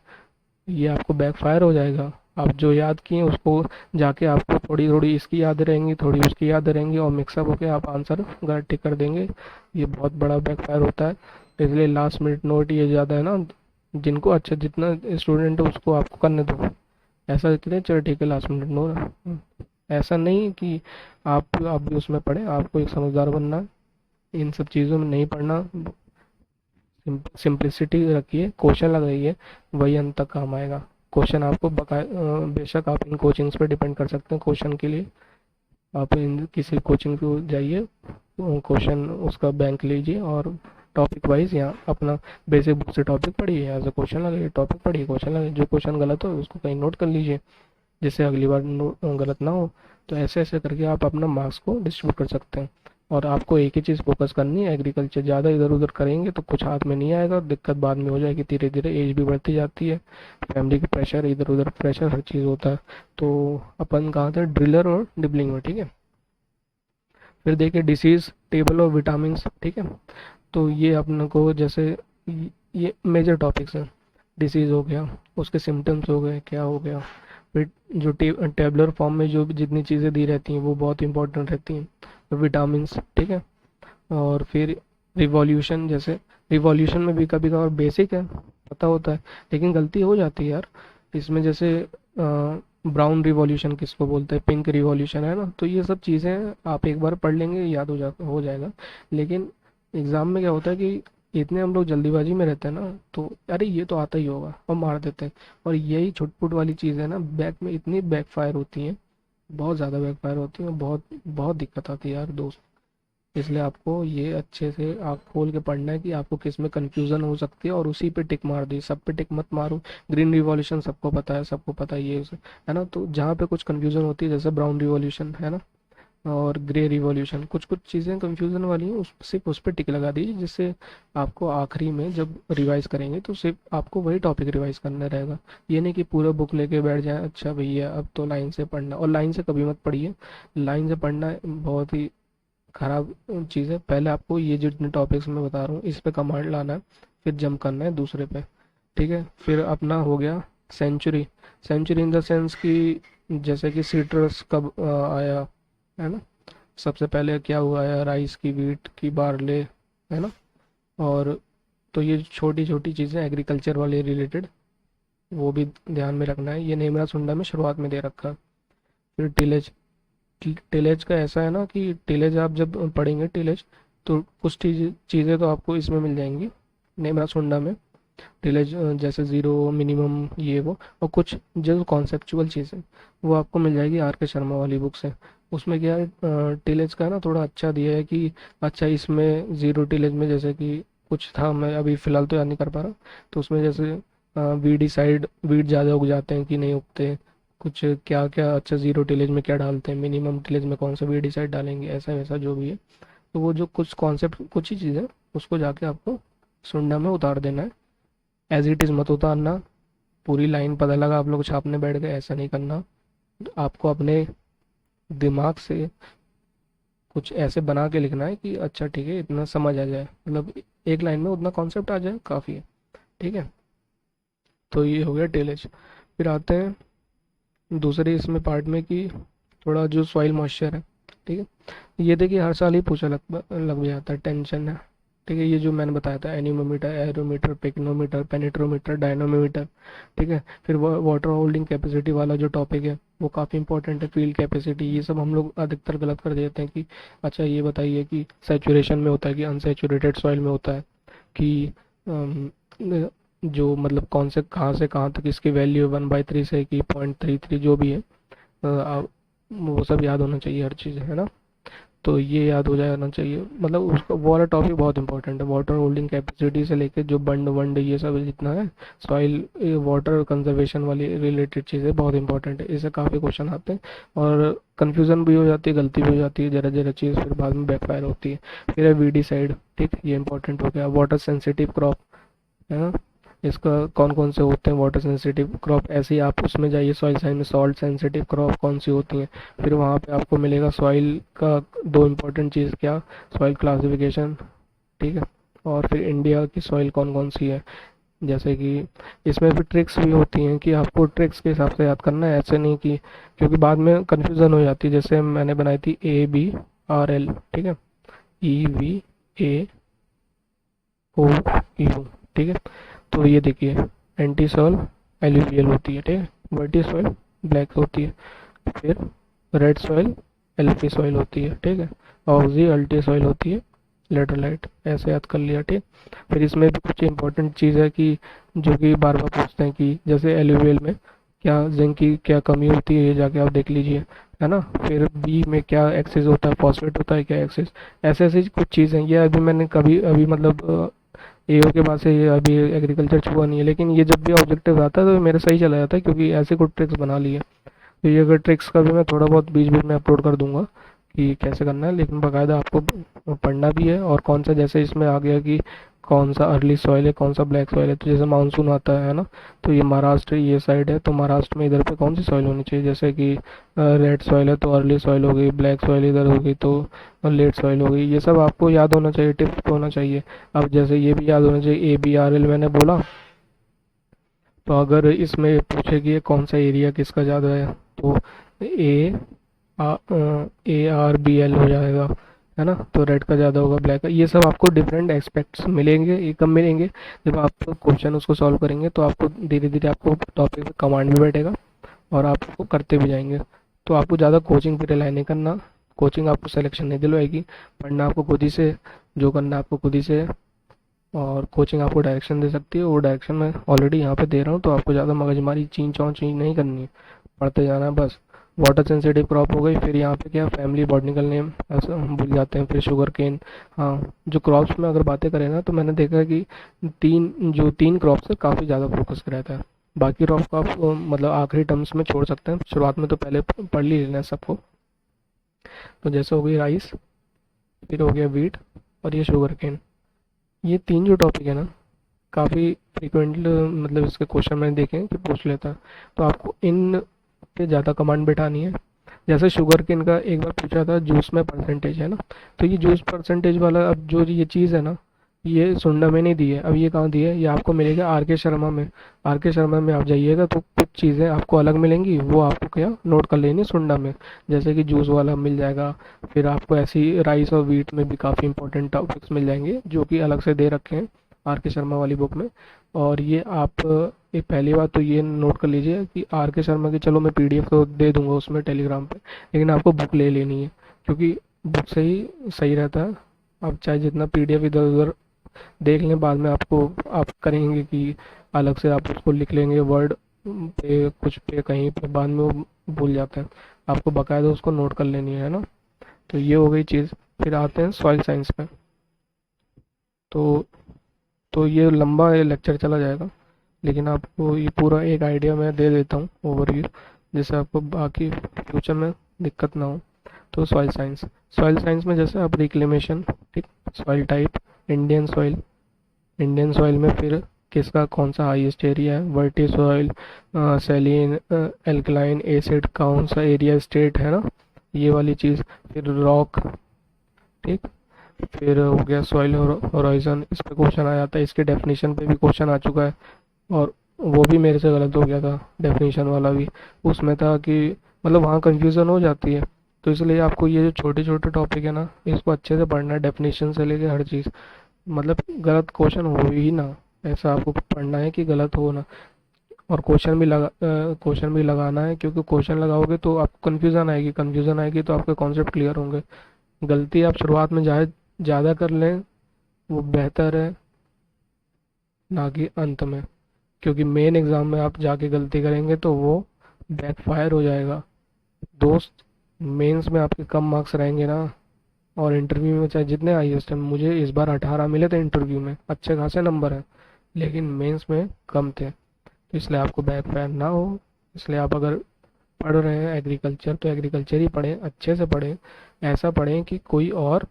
[SPEAKER 1] ये आपको बैकफायर हो जाएगा। आप जो याद किए उसको जाके आपको थोड़ी थोड़ी इसकी याद रहेंगी, थोड़ी उसकी याद रहेंगी, और मिक्सअप होके आप आंसर गलत टिक कर देंगे, ये बहुत बड़ा बैकफायर होता है। इसलिए लास्ट मिनट नोट ये ज़्यादा है ना, जिनको अच्छा जितना स्टूडेंट है उसको आपको करने दो। ऐसा कहते हैं चलो ठीक है लास्ट मिनट नो, ऐसा नहीं कि आप भी उसमें पढ़े, आपको एक समझदार बनना है, इन सब चीज़ों में नहीं पढ़ना। सिंप्लिसिटी रखिए, क्वेश्चन लगाइए, वही अंत तक काम आएगा। क्वेश्चन आपको बेशक आप इन कोचिंग्स पे डिपेंड कर सकते हैं क्वेश्चन के लिए। आप इन किसी कोचिंग को जाइए, क्वेश्चन उसका बैंक लीजिए और टॉपिक वाइज या अपना बेसिक बुक से टॉपिक पढ़िए, एज अ क्वेश्चन लगाइए, टॉपिक पढ़िए, क्वेश्चन लगाइए, जो क्वेश्चन गलत हो उसको कहीं नोट कर लीजिए जिससे अगली बार गलत ना हो। तो ऐसे ऐसे करके आप अपना मार्क्स को डिस्ट्रीब्यूट कर सकते हैं। और आपको एक ही चीज़ फोकस करनी है, एग्रीकल्चर। ज़्यादा इधर उधर करेंगे तो कुछ हाथ में नहीं आएगा, दिक्कत बाद में हो जाएगी। धीरे धीरे एज भी बढ़ती जाती है, फैमिली की प्रेशर, इधर उधर प्रेशर, हर चीज़ होता है। तो अपन कहाँ थे, ड्रिलर और डिबलिंग में, ठीक है। फिर देखिए डिसीज़ टेबल और विटामिन, ठीक है। तो ये अपने को जैसे ये मेजर टॉपिक्स हैं। डिसीज़ हो गया, उसके सिम्टम्स हो गए, क्या हो गया। फिर जो टेबलर फॉर्म में जो भी जितनी चीज़ें दी रहती हैं वो बहुत इंपॉर्टेंट रहती हैं, विटामिन्स, ठीक है। और फिर रिवॉल्यूशन, जैसे रिवॉल्यूशन में भी कभी कभार बेसिक है, पता होता है, लेकिन गलती हो जाती है यार इसमें। जैसे ब्राउन रिवॉल्यूशन किसको बोलते हैं, पिंक रिवॉल्यूशन, है ना। तो ये सब चीज़ें आप एक बार पढ़ लेंगे याद हो जाएगा। लेकिन एग्ज़ाम में क्या होता है कि इतने हम लोग जल्दीबाजी में रहते हैं ना, तो अरे ये तो आता ही होगा और मार देते हैं। और यही छुटपुट वाली चीज़ है ना, बैक में इतनी बैकफायर होती हैं, बहुत ज़्यादा बैकफायर होती हैं, बहुत बहुत दिक्कत आती है यार दोस्त। इसलिए आपको ये अच्छे से आँख खोल के पढ़ना है कि आपको किस में कन्फ्यूज़न हो सकती है और उसी पे टिक मार दी, सब पे टिक मत मारो। ग्रीन रिवॉल्यूशन सबको पता है, सबको पता है ये है ना। तो जहाँ पे कुछ कन्फ्यूज़न होती है, जैसे ब्राउन रिवॉल्यूशन है ना, और ग्रे रिवॉल्यूशन, कुछ कुछ चीज़ें कन्फ्यूज़न वाली हैं, उस सिर्फ उस पर टिक लगा दीजिए, जिससे आपको आखिरी में जब रिवाइज करेंगे तो सिर्फ आपको वही टॉपिक रिवाइज करना रहेगा। ये नहीं कि पूरा बुक लेके बैठ जाए, अच्छा भैया अब तो लाइन से पढ़ना। और लाइन से कभी मत पढ़िए, लाइन से पढ़ना बहुत ही खराब चीज़ है। पहले आपको ये जितने टॉपिक्स मैं बता रहा हूँ इस पे कमांड लाना है, फिर जंप करना है दूसरे पे, ठीक है। फिर अपना हो गया century. Century in the sense कि जैसे कि सीट्रस कब आया, है ना। सबसे पहले क्या हुआ है, राइस की, वीट की, बार्ले, है ना। और तो ये छोटी छोटी चीज़ें एग्रीकल्चर वाले रिलेटेड, वो भी ध्यान में रखना है। ये नेमरा सुंडा में शुरुआत में दे रखा है। फिर टिलेज, टिलेज का ऐसा है ना कि टिलेज आप जब पढ़ेंगे टिलेज, तो कुछ चीज़ें तो आपको इसमें मिल जाएंगी नेमरा सुंडा में। टिलेज जैसे ज़ीरो, मिनिमम, ये वो। और कुछ जो कॉन्सेप्चुअल चीज़ें वो आपको मिल जाएगी आर के शर्मा वाली बुक से। उसमें क्या है, टिलेज का ना थोड़ा अच्छा दिया है कि अच्छा इसमें ज़ीरो टिलेज में जैसे कि कुछ था, मैं अभी फ़िलहाल तो याद नहीं कर पा रहा। तो उसमें जैसे वीडिसाइड, वीड ज़्यादा उग जाते हैं कि नहीं उगते, कुछ क्या क्या, अच्छा ज़ीरो टिलेज में क्या डालते हैं, मिनिमम टिलेज में कौन सा वीडिसाइड डालेंगे, ऐसा वैसा जो भी है। तो वो जो कुछ कॉन्सेप्ट, कुछ ही चीज़ें, उसको जाके आपको सुंडा में उतार देना है। एज इट इज़ मत उतारना, पूरी लाइन पता लगा आप लोग छापने बैठ गए, ऐसा नहीं करना। आपको अपने दिमाग से कुछ ऐसे बना के लिखना है कि अच्छा ठीक है इतना समझ आ जाए, मतलब एक लाइन में उतना कॉन्सेप्ट आ जाए काफ़ी है, ठीक है। तो ये हो गया टेलेज। फिर आते हैं दूसरे इसमें पार्ट में कि थोड़ा जो सॉइल मॉइस्चर है, ठीक है। ये देखिए हर साल ही पूछा लग भी जाता है, टेंशन है, ठीक है। ये जो मैंने बताया था, एनीमोमीटर, एरोमीटर, पिक्नोमीटर, पेनेट्रोमीटर, डायनोमीटर, ठीक है। फिर वाटर होल्डिंग कैपेसिटी वाला जो टॉपिक है वो काफ़ी इंपॉर्टेंट है, फील्ड कैपेसिटी। ये सब हम लोग अधिकतर गलत कर देते हैं कि अच्छा ये बताइए कि सैचुरेशन में होता है कि अनसैचुरेटेड सॉइल में होता है, कि अम, जो मतलब कौन से कहाँ से कहाँ तक इसकी वैल्यू 1/3 से कि 0.33 जो भी है, वो सब याद होना चाहिए हर चीज़, है ना। तो ये याद हो जाना चाहिए, मतलब उसका वो वाला टॉपिक बहुत इंपॉर्टेंट है। वाटर होल्डिंग कैपेसिटी से लेके जो बंड वंड ये सब जितना है, सॉइल वाटर कंजर्वेशन वाली रिलेटेड चीज़ें बहुत इंपॉर्टेंट है, इससे काफ़ी क्वेश्चन आते हैं। और कन्फ्यूज़न भी हो जाती है, गलती भी हो जाती है, जरा जरा चीज़ फिर बाद में बैकफायर होती है। फिर है वीडी साइड, ठीक, ये इंपॉर्टेंट हो गया। वाटर सेंसिटिव क्रॉप, है ना। इसका कौन कौन से होते हैं वाटर सेंसिटिव क्रॉप, ऐसे ही आप उसमें जाइए सॉइल साइंस में, सॉल्ट सेंसिटिव क्रॉप कौन सी होती हैं। फिर वहाँ पे आपको मिलेगा सॉइल का दो इम्पोर्टेंट चीज़, क्या, सॉइल क्लासिफिकेशन, ठीक है। और फिर इंडिया की सॉइल कौन कौन सी है, जैसे कि इसमें फिर ट्रिक्स भी होती हैं कि आपको ट्रिक्स के हिसाब से याद करना है, ऐसे नहीं कि, क्योंकि बाद में कन्फ्यूज़न हो जाती है। जैसे मैंने बनाई थी ABRL, ठीक है, EVA ओ यू, ठीक है। तो ये देखिए, एंटी सॉइल एलुवियल होती है, ठीक है। वर्टी सॉइल ब्लैक होती है। फिर रेड सॉइल एल्फी सॉइल होती है, ठीक है। ऑक्सी अल्टी सॉइल होती है लेटरलाइट। ऐसे याद कर लिया, ठीक। फिर इसमें भी कुछ इंपॉर्टेंट चीज़ है कि जो कि बार बार पूछते हैं कि जैसे एलुवियल में क्या जिंक की क्या कमी होती है, ये जाके आप देख लीजिए, है ना। फिर बी में क्या एक्सेस होता है, फॉस्फेट होता है क्या एक्सेस, ऐसे ऐसी कुछ चीज़ें। ये अभी मैंने कभी अभी मतलब एओ के बाद से ये अभी एग्रीकल्चर छुआ नहीं है, लेकिन ये जब भी ऑब्जेक्टिव आता है तो मेरा सही चला जाता है, क्योंकि ऐसे कुछ ट्रिक्स बना लिए। तो ये अगर ट्रिक्स का भी मैं थोड़ा बहुत बीच बीच में अपलोड कर दूंगा कि कैसे करना है, लेकिन बाकायदा आपको पढ़ना भी है। और कौन सा, जैसे इसमें आ गया कि कौन सा अर्ली सॉइल है, कौन सा ब्लैक सॉइल है। तो जैसे मानसून आता है ना, तो ये महाराष्ट्र ये साइड है, तो महाराष्ट्र में इधर पे कौन सी सॉइल होनी चाहिए, जैसे कि रेड सॉइल है तो अर्ली सॉइल हो गई, ब्लैक सॉइल इधर हो गई तो लेट सॉइल हो गई। ये सब आपको याद होना चाहिए, टिप्स होना चाहिए। अब जैसे ये भी याद होना चाहिए, ABRL मैंने बोला। तो अगर इसमें पूछे कि ये कौन सा एरिया किसका ज़्यादा है, तो ए ARBL हो जाएगा, है ना। तो रेड का ज़्यादा होगा, ब्लैक का। ये सब आपको डिफरेंट एस्पेक्ट्स मिलेंगे, ये कब मिलेंगे, जब आप क्वेश्चन उसको सॉल्व करेंगे तो आपको धीरे धीरे आपको टॉपिक कमांड भी बैठेगा और आप उसको करते भी जाएंगे। तो आपको ज़्यादा कोचिंग पे रिलाई नहीं करना, कोचिंग आपको सिलेक्शन नहीं दिलवाएगी। पढ़ना आपको खुद ही से, जो करना है आपको खुद ही से है। और कोचिंग आपको डायरेक्शन दे सकती है, वो डायरेक्शन मैं ऑलरेडी यहाँ पे दे रहा हूँ, तो आपको ज़्यादा मगजमारी चीन चौं चीज नहीं करनी है, पढ़ते जाना है बस। वाटर सेंसिटिव क्रॉप हो गई। फिर यहाँ पे क्या, फैमिली बॉटनिकल नेम ऐसा हम भूल जाते हैं। फिर शुगर केन। हाँ, जो क्रॉप्स में अगर बातें करें ना, तो मैंने देखा है कि तीन क्रॉप्स है काफ़ी ज़्यादा फोकस रहता है। बाकी क्रॉप को आप मतलब आखिरी टर्म्स में छोड़ सकते हैं, शुरुआत में तो पहले पढ़ ही लेना है सबको। तो जैसे हो गई राइस, फिर हो गया वीट, और ये शुगर केन। ये तीन जो टॉपिक है ना, काफ़ी फ्रिक्वेंट मतलब इसके क्वेश्चन मैंने देखे हैं कि पूछ लेता है। तो आपको इन पे ज़्यादा कमांड बैठानी है। जैसे शुगर केन का एक बार पूछा था, जूस में परसेंटेज है ना, तो ये जूस परसेंटेज वाला, अब जो ये चीज़ है ना, ये सुंडा में नहीं दी है। अब ये कहाँ दी है, ये आपको मिलेगा RK शर्मा में। RK शर्मा में आप जाइएगा तो कुछ चीज़ें आपको अलग मिलेंगी, वो आपको क्या नोट कर लेनी सुंडा में। जैसे कि जूस वाला मिल जाएगा। फिर आपको ऐसी राइस और वीट में भी काफ़ी इंपॉर्टेंट टॉपिक्स मिल जाएंगे, जो कि अलग से दे रखे हैं RK शर्मा वाली बुक में। और ये आप एक पहली बात तो ये नोट कर लीजिए कि RK शर्मा की, चलो मैं PDF तो दे दूंगा उसमें टेलीग्राम पे, लेकिन आपको बुक ले लेनी है, क्योंकि बुक से ही सही रहता है। आप चाहे जितना PDF इधर उधर देख लें, बाद में आपको आप करेंगे कि अलग से आप उसको लिख लेंगे वर्ड पे, कुछ पे कहीं पे, बाद में वो भूल जाते हैं। आपको बाकायदा उसको नोट कर लेनी है ना। तो ये हो गई चीज़। फिर आते हैं सॉइल साइंस पे। तो तो ये लंबा लेक्चर चला जाएगा, लेकिन आपको ये पूरा एक आइडिया मैं दे देता हूँ, ओवरव्यू, जिससे आपको बाकी फ्यूचर में दिक्कत ना हो। तो सॉइल साइंस में जैसे आप रिक्लेमेशन, ठीक, soil type, Indian soil, Indian soil में फिर किसका कौन सा हाईएस्ट एरिया है, वर्टी सॉइल, सैलिन, एल्कलाइन, एसिड, कौन सा एरिया स्टेट है ना, ये वाली चीज़। फिर रॉक, ठीक। फिर हो गया सॉइल होराइजन, इस पे क्वेश्चन आ जाता है, इसके डेफिनेशन पे भी क्वेश्चन आ चुका है। और वो भी मेरे से गलत हो गया था, डेफिनेशन वाला भी। उसमें था कि मतलब वहाँ कंफ्यूजन हो जाती है। तो इसलिए आपको ये जो छोटे छोटे टॉपिक है ना, इसको अच्छे से पढ़ना है, डेफिनेशन से लेके हर चीज़। मतलब गलत क्वेश्चन हो ही ना, ऐसा आपको पढ़ना है कि गलत हो ना। और क्वेश्चन भी लगाना है, क्योंकि क्वेश्चन लगाओगे तो आपको कन्फ्यूज़न आएगी तो आपके कॉन्सेप्ट क्लियर होंगे। गलती आप शुरुआत में चाहे ज़्यादा कर लें, वो बेहतर है ना कि अंत में। क्योंकि मेन एग्ज़ाम में आप जाके गलती करेंगे तो वो बैकफायर हो जाएगा दोस्त। मेंस में आपके कम मार्क्स रहेंगे ना, और इंटरव्यू में चाहे जितने हाईएस्ट हैं, मुझे इस बार 18 मिले थे इंटरव्यू में, अच्छे खासे नंबर हैं, लेकिन मेंस में कम थे। तो इसलिए आपको बैकफायर ना हो, इसलिए आप अगर पढ़ रहे हैं एग्रीकल्चर, तो एग्रीकल्चर ही पढ़ें, अच्छे से पढ़ें। ऐसा पढ़ें कि कोई और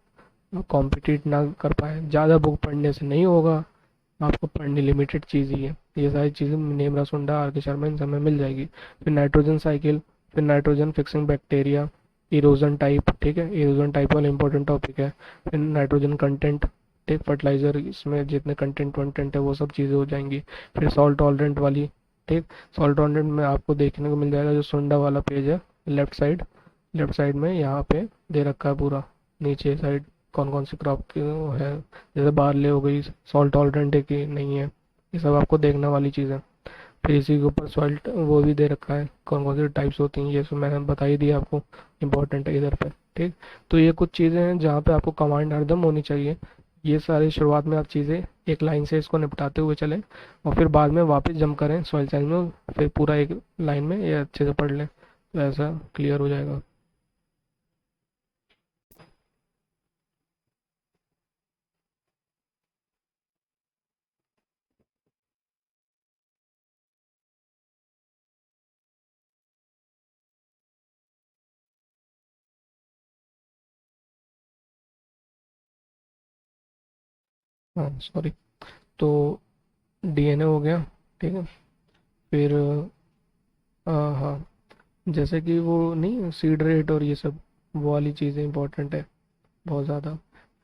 [SPEAKER 1] कॉम्पिटिट ना कर पाए। ज़्यादा बुक पढ़ने से नहीं होगा, आपको पढ़नी लिमिटेड चीज़ ही है। ये सारी चीज़ें नेमरा सुंडा, RK शर्मा, इन सब में मिल जाएगी। फिर नाइट्रोजन साइकिल, फिर nitrogen fixing bacteria, erosion type, ठीक है, इरोजन टाइप वाला इंपॉर्टेंट टॉपिक है। फिर नाइट्रोजन कंटेंट, ठीक, फर्टिलाइजर इसमें जितने कंटेंट वंटेंट है वो सब चीज़ें हो जाएंगी। फिर सॉल्ट टॉलरेंट वाली, ठीक, सॉल्ट टॉलरेंट में आपको देखने को मिल जाएगा जो सुंडा वाला पेज है, लेफ्ट साइड में यहाँ पे दे रखा है पूरा, नीचे साइड कौन कौन सी क्रॉप की वो है, जैसे बारले हो गई, सॉल्ट टॉलरेंट है कि नहीं है, ये सब आपको देखने वाली चीज़ है। फिर इसी के ऊपर सॉल्ट वो भी दे रखा है, कौन कौन सी टाइप्स होती हैं, ये सब मैंने बता ही दिया आपको, इंपॉर्टेंट है इधर पे। ठीक, तो ये कुछ चीज़ें हैं जहाँ पे आपको कमांड हरदम होनी चाहिए। ये सारी शुरुआत में आप चीज़ें एक लाइन से इसको निपटाते हुए चलें, और फिर बाद में वापस जंप करें सॉइल साइंस में, फिर पूरा एक लाइन में ये अच्छे से पढ़ लें, तो ऐसा क्लियर हो जाएगा। हाँ सॉरी। तो डीएनए हो गया, ठीक है। फिर हाँ, जैसे कि वो नहीं, सीड रेट और ये सब, वो वाली चीज़ें इंपॉर्टेंट है बहुत ज़्यादा।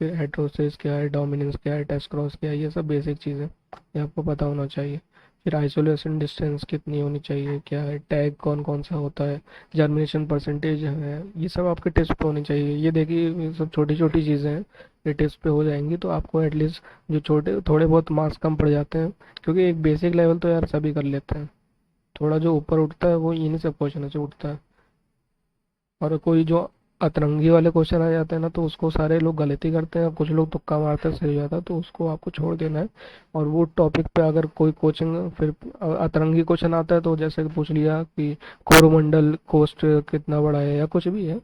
[SPEAKER 1] फिर हेटेरोसिस क्या है, डोमिनेंस क्या है, टेस्ट क्रॉस क्या है, ये सब बेसिक चीज़ें ये आपको पता होना चाहिए। फिर आइसोलेशन डिस्टेंस कितनी होनी चाहिए, क्या है, टैग कौन कौन सा होता है, जर्मिनेशन परसेंटेज है, ये सब आपके टेस्ट पे होनी चाहिए। ये देखिए, ये सब छोटी छोटी चीज़ें हैं, ये टेस्ट पे हो जाएंगी तो आपको एटलीस्ट जो छोटे थोड़े बहुत मार्क्स कम पड़ जाते हैं, क्योंकि एक बेसिक लेवल तो यार सभी कर लेते हैं, थोड़ा जो ऊपर उठता है वो इन्हीं सब क्वेश्चन से उठता है। और कोई जो अतरंगी वाले क्वेश्चन आ जाते हैं ना, तो उसको सारे लोग गलती करते हैं, कुछ लोग तुक्का मारते हैं सही हो जाता है, तो उसको आपको छोड़ देना है। और वो टॉपिक पे अगर कोई कोचिंग फिर अतरंगी क्वेश्चन आता है, तो जैसे कि पूछ लिया कि कोरोमंडल कोस्ट कितना बड़ा है, या कुछ भी है,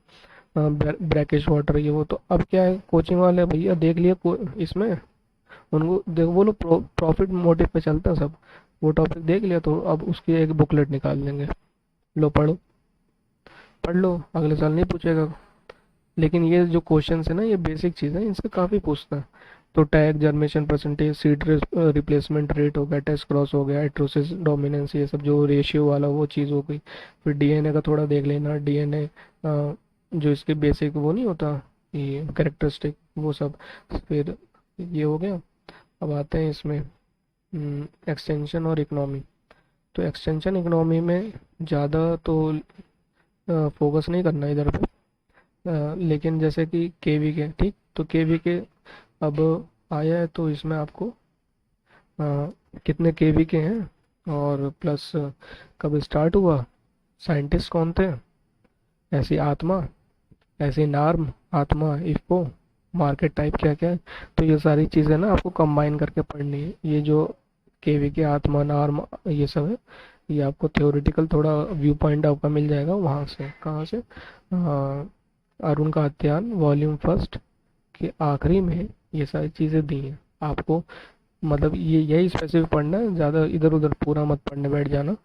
[SPEAKER 1] ब्रैकिश वाटर ये वो, तो अब क्या है, कोचिंग वाले भैया देख लिया इसमें, उनको देखो, वो लोग प्रॉफिट मोटिव पे चलते हैं सब, वो टॉपिक देख लिया तो अब उसकी एक बुकलेट निकाल लेंगे, लो पढ़ो, पढ़ लो, अगले साल नहीं पूछेगा। लेकिन ये जो क्वेश्चन है ना, ये बेसिक चीज़ है, इनसे काफ़ी पूछता है। तो tag, germination percentage, seed replacement rate हो गया, टेस्ट क्रॉस हो गया, एट्रोसिस डोमिनेंस, ये सब जो रेशियो वाला वो चीज़ हो गई। फिर डीएनए का थोड़ा देख लेना, डीएनए जो इसके बेसिक वो नहीं होता, ये कैरेक्टरिस्टिक वो सब। फिर ये हो गया। अब आते हैं इसमें एक्सटेंशन और इकोनॉमी। तो एक्सटेंशन इकोनॉमी में ज़्यादा तो फोकस नहीं करना इधर पे। लेकिन जैसे कि केवी के, ठीक, तो केवी के अब आया है, तो इसमें आपको कितने केवी के हैं, और प्लस कब स्टार्ट हुआ, साइंटिस्ट कौन थे, ऐसी आत्मा, ऐसी नार्म, आत्मा, इफ्को, मार्केट टाइप क्या क्या है। तो ये सारी चीज़ें ना आपको कंबाइन करके पढ़नी है। ये जो केवी के आत्मा, नार्म, ये सब है, ये आपको थ्योरेटिकल थोड़ा व्यू पॉइंट आपका मिल जाएगा वहाँ से, कहाँ से, अरुण का अध्ययन वॉल्यूम फर्स्ट के आखिरी में ये सारी चीज़ें दी हैं आपको। मतलब ये यही स्पेसिफिक पढ़ना है, ज़्यादा इधर उधर पूरा मत पढ़ने बैठ जाना।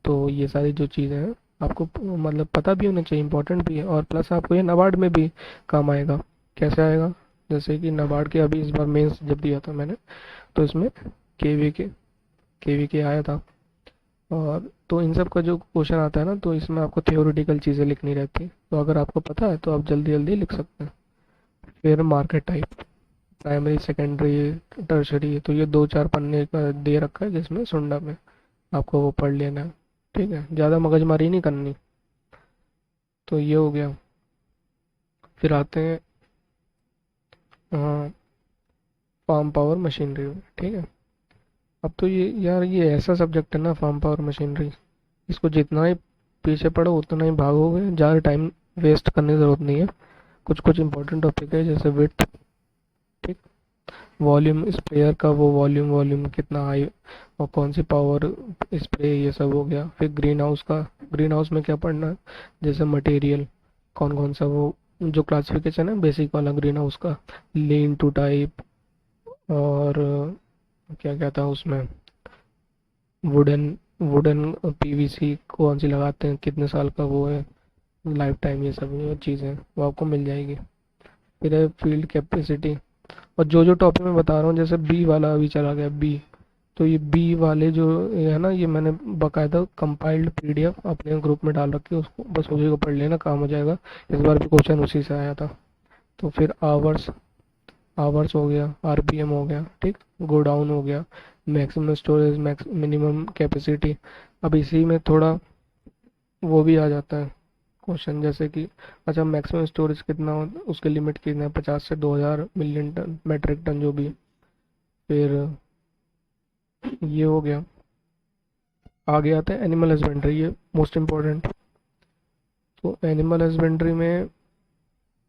[SPEAKER 1] तो ये सारी जो चीज़ें हैं आपको मतलब पता भी होना चाहिए, इंपॉर्टेंट भी है, और प्लस आपको ये नाबार्ड में भी काम आएगा। कैसे आएगा, जैसे कि नाबार्ड के अभी इस बार मेंस जब दिया था मैंने, तो इसमें केवी के केवी के आया था। और तो इन सब का जो क्वेश्चन आता है ना, तो इसमें आपको थियोरेटिकल चीज़ें लिखनी रहती है, तो अगर आपको पता है तो आप जल्दी जल्दी लिख सकते हैं। फिर market type, primary, secondary, tertiary, तो ये दो चार पन्ने का दे रखा है जिसमें सुंडा में आपको वो पढ़ लेना है। ठीक है, ज़्यादा मगजमारी नहीं करनी। तो ये हो गया। फिर आते हैं फार्म पावर मशीनरी में, ठीक है। अब तो ये यार, ये ऐसा सब्जेक्ट है ना, फार्म पावर मशीनरी, इसको जितना ही पीछे पढ़ो उतना ही भागोगे, ज़्यादा टाइम वेस्ट करने की ज़रूरत नहीं है। कुछ कुछ इंपॉर्टेंट टॉपिक है, जैसे विड्थ, ठीक, वॉल्यूम स्प्रेयर का वो वॉल्यूम वॉल्यूम कितना हाई, और कौन सी पावर स्प्रे, ये सब हो गया। फिर ग्रीन हाउस का, ग्रीन हाउस में क्या पढ़ना है, जैसे मटेरियल, कौन कौन सा वो जो क्लासिफिकेशन है बेसिक वाला ग्रीन हाउस का, लीन टू टाइप, और क्या क्या था उसमें, वुडन वुडन पीवीसी कौन सी लगाते हैं, कितने साल का वो है, लाइफ टाइम, ये सब जो चीज़ें वो आपको मिल जाएगी। फिर है फील्ड कैपेसिटी। और जो जो टॉपिक मैं बता रहा हूँ, जैसे बी वाला अभी चला गया बी, तो ये बी वाले जो ये है ना, ये मैंने बाकायदा कंपाइल्ड पीडीएफ अपने ग्रुप में डाल रखी है, उसको बस उसी को पढ़ लेना, काम हो जाएगा। इस बार भी क्वेश्चन उसी से आया था। तो फिर आवर्स, आवर्स हो गया, आरपीएम हो गया, ठीक, गोडाउन हो गया, maximum storage, max minimum capacity. अब इसी में थोड़ा वो भी आ जाता है, क्वेश्चन जैसे कि अच्छा मैक्सिमम स्टोरेज कितना उसके लिमिट कितना है, 50 से 2000 मिलियन टन मेट्रिक टन जो भी है। फिर ये हो गया। आगे आता है एनिमल हस्बेंड्री, ये मोस्ट इम्पोर्टेंट। तो एनिमल हस्बेंड्री में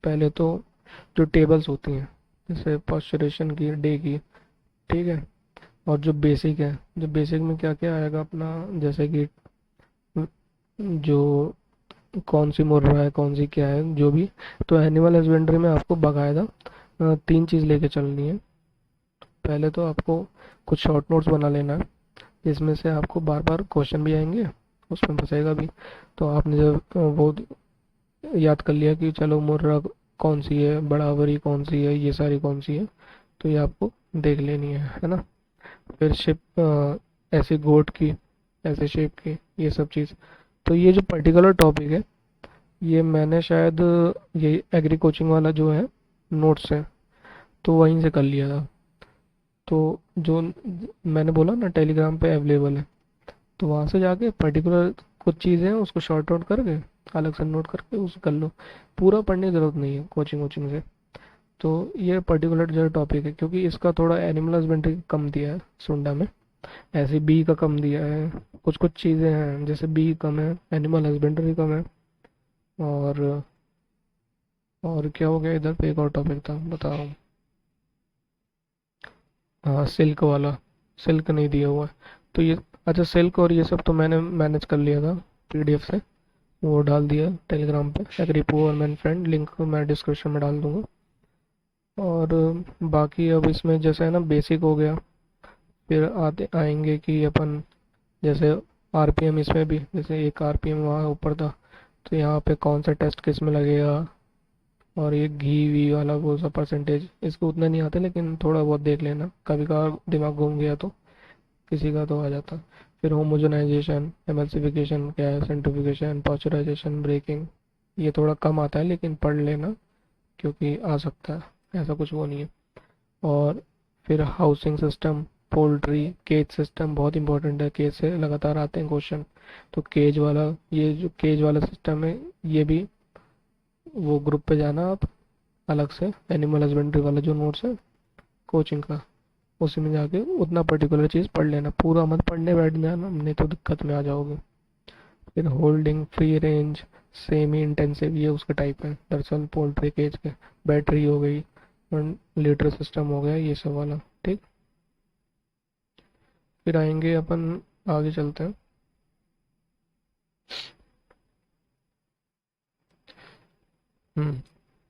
[SPEAKER 1] पहले तो जो टेबल्स होती हैं जैसे पॉस्चरेशन की, डे की, ठीक है, और जो बेसिक है, जो बेसिक में क्या क्या आएगा अपना, जैसे कि जो कौन सी मुर्रा है, कौन सी क्या है, जो भी। तो एनिमल हस्बेंड्री में आपको बाकायदा 3 चीज़ लेके चलनी है। पहले तो आपको कुछ शॉर्ट नोट्स बना लेना है, जिसमें से आपको बार बार क्वेश्चन भी आएंगे, उसमें फंसेगा भी। तो आपने जब वो याद कर लिया कि चलो मुर्रा कौन सी है, बड़ावरी कौन सी है, ये सारी कौन सी है, तो ये आपको देख लेनी है ना। फिर शिप ऐसे गोट की, ऐसे शेप की, ये सब चीज़। तो ये जो पर्टिकुलर टॉपिक है, ये मैंने शायद ये एग्री कोचिंग वाला जो है नोट्स है, तो वहीं से कर लिया था। तो जो मैंने बोला ना टेलीग्राम पे अवेलेबल है, तो वहाँ से जाके पर्टिकुलर कुछ चीज़ें हैं उसको शॉर्ट आउट करके अलग से नोट करके उसे कर लो। पूरा पढ़ने की ज़रूरत नहीं है कोचिंग वोचिंग से। तो ये पर्टिकुलर जो टॉपिक है, क्योंकि इसका थोड़ा एनिमल हस्बेंड्री कम दिया है सुंडा में, ऐसे बी का कम दिया है। कुछ कुछ चीज़ें हैं जैसे बी कम है, एनिमल हस्बेंड्री कम है। और क्या हो गया, इधर पे एक और टॉपिक था बता रहा हूँ। हाँ सिल्क वाला, सिल्क नहीं दिया हुआ है। तो ये अच्छा सिल्क और ये सब तो मैंने मैनेज कर लिया था पीडीएफ से, वो डाल दिया टेलीग्राम पे, एग्री पुअर मैन फ्रेंड, लिंक मैं डिस्क्रिप्शन में डाल दूंगा। और बाकी अब इसमें जैसे है ना बेसिक हो गया। फिर आते आएंगे कि अपन जैसे आरपीएम, इसमें भी जैसे एक आरपीएम वहाँ ऊपर था, तो यहाँ पे कौन सा टेस्ट किस में लगेगा, और ये घी वी वाला वो सा परसेंटेज, इसको उतना नहीं आता लेकिन थोड़ा बहुत देख लेना, कभी कभार दिमाग घूम गया तो किसी का तो आ जाता। फिर होमोजेनाइजेशन, एमल्सिफिकेशन क्या है, सेंट्रिफिकेशन, पास्चराइजेशन, ब्रेकिंग, ये थोड़ा कम आता है लेकिन पढ़ लेना क्योंकि आ सकता है, ऐसा कुछ वो नहीं है। और फिर housing system, poultry, cage system बहुत इंपॉर्टेंट है, केज से लगातार आते हैं क्वेश्चन। तो केज वाला, ये जो केज वाला सिस्टम है, ये भी वो ग्रुप पे जाना आप अलग से, एनिमल हस्बेंड्री वाला जो नोट्स है कोचिंग का, उसी में जाके उतना पर्टिकुलर चीज़ पढ़ लेना, पूरा मत पढ़ने बैठ जाना, नहीं तो दिक्कत में आ जाओगे। फिर holding, free range, semi intensive, ये उसका टाइप है दरअसल पोल्ट्री केज के। बैटरी हो गई, लीटर सिस्टम हो गया, ये सब वाला, ठीक। फिर आएंगे अपन, आगे चलते हैं। हम्म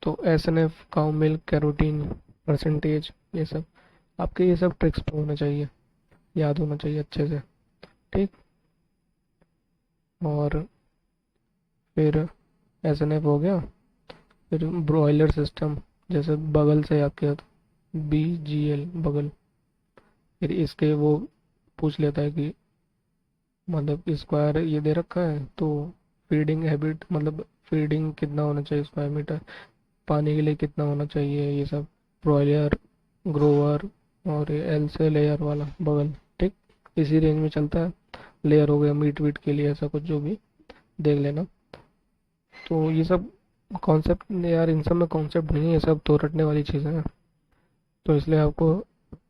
[SPEAKER 1] तो S N F, cow milk, carotene, percentage, ये सब आपके, ये सब ट्रिक्स पे होना चाहिए, याद होना चाहिए अच्छे से, ठीक। और फिर एस एन एफ हो गया। फिर ब्रॉयलर सिस्टम, जैसे बगल से याद किया था, बी जी एल बगल। फिर इसके वो पूछ लेता है कि मतलब स्क्वायर ये दे रखा है तो फीडिंग हैबिट, मतलब फीडिंग कितना होना चाहिए स्क्वायर मीटर, पानी के लिए कितना होना चाहिए, ये सब। ब्रॉयलर, ग्रोवर, और एल से लेयर वाला बगल, ठीक। इसी रेंज में चलता है। लेयर हो गया मीट वीट के लिए, ऐसा कुछ जो भी देख लेना। तो ये सब कॉन्सेप्ट यार, इन सब में कॉन्सेप्ट नहीं है, ये सब तो रटने वाली चीज़ें हैं। तो इसलिए आपको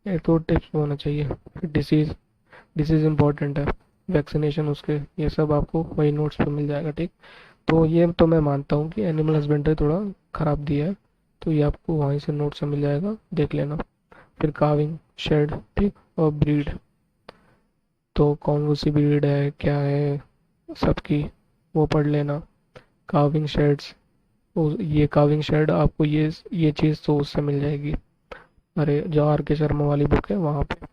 [SPEAKER 1] एक तो टिप्स होना चाहिए। डिसीज़, डिसीज़ इम्पोर्टेंट है, वैक्सीनेशन उसके, ये सब आपको वही नोट्स पे मिल जाएगा, ठीक। तो ये तो मैं मानता हूँ कि एनिमल हस्बेंड्री थोड़ा ख़राब दिया है, तो ये आपको वहीं से नोट से मिल जाएगा, देख लेना। फिर काविंग, शेड, ठीक, और ब्रीड, तो कौन सी ब्रीड है क्या है सबकी, वो पढ़ लेना। काविंग शेड्स, ये काविंग शेड आपको ये चीज़ तो उससे मिल जाएगी, अरे जो आर के शर्मा वाली बुक है वहाँ पे।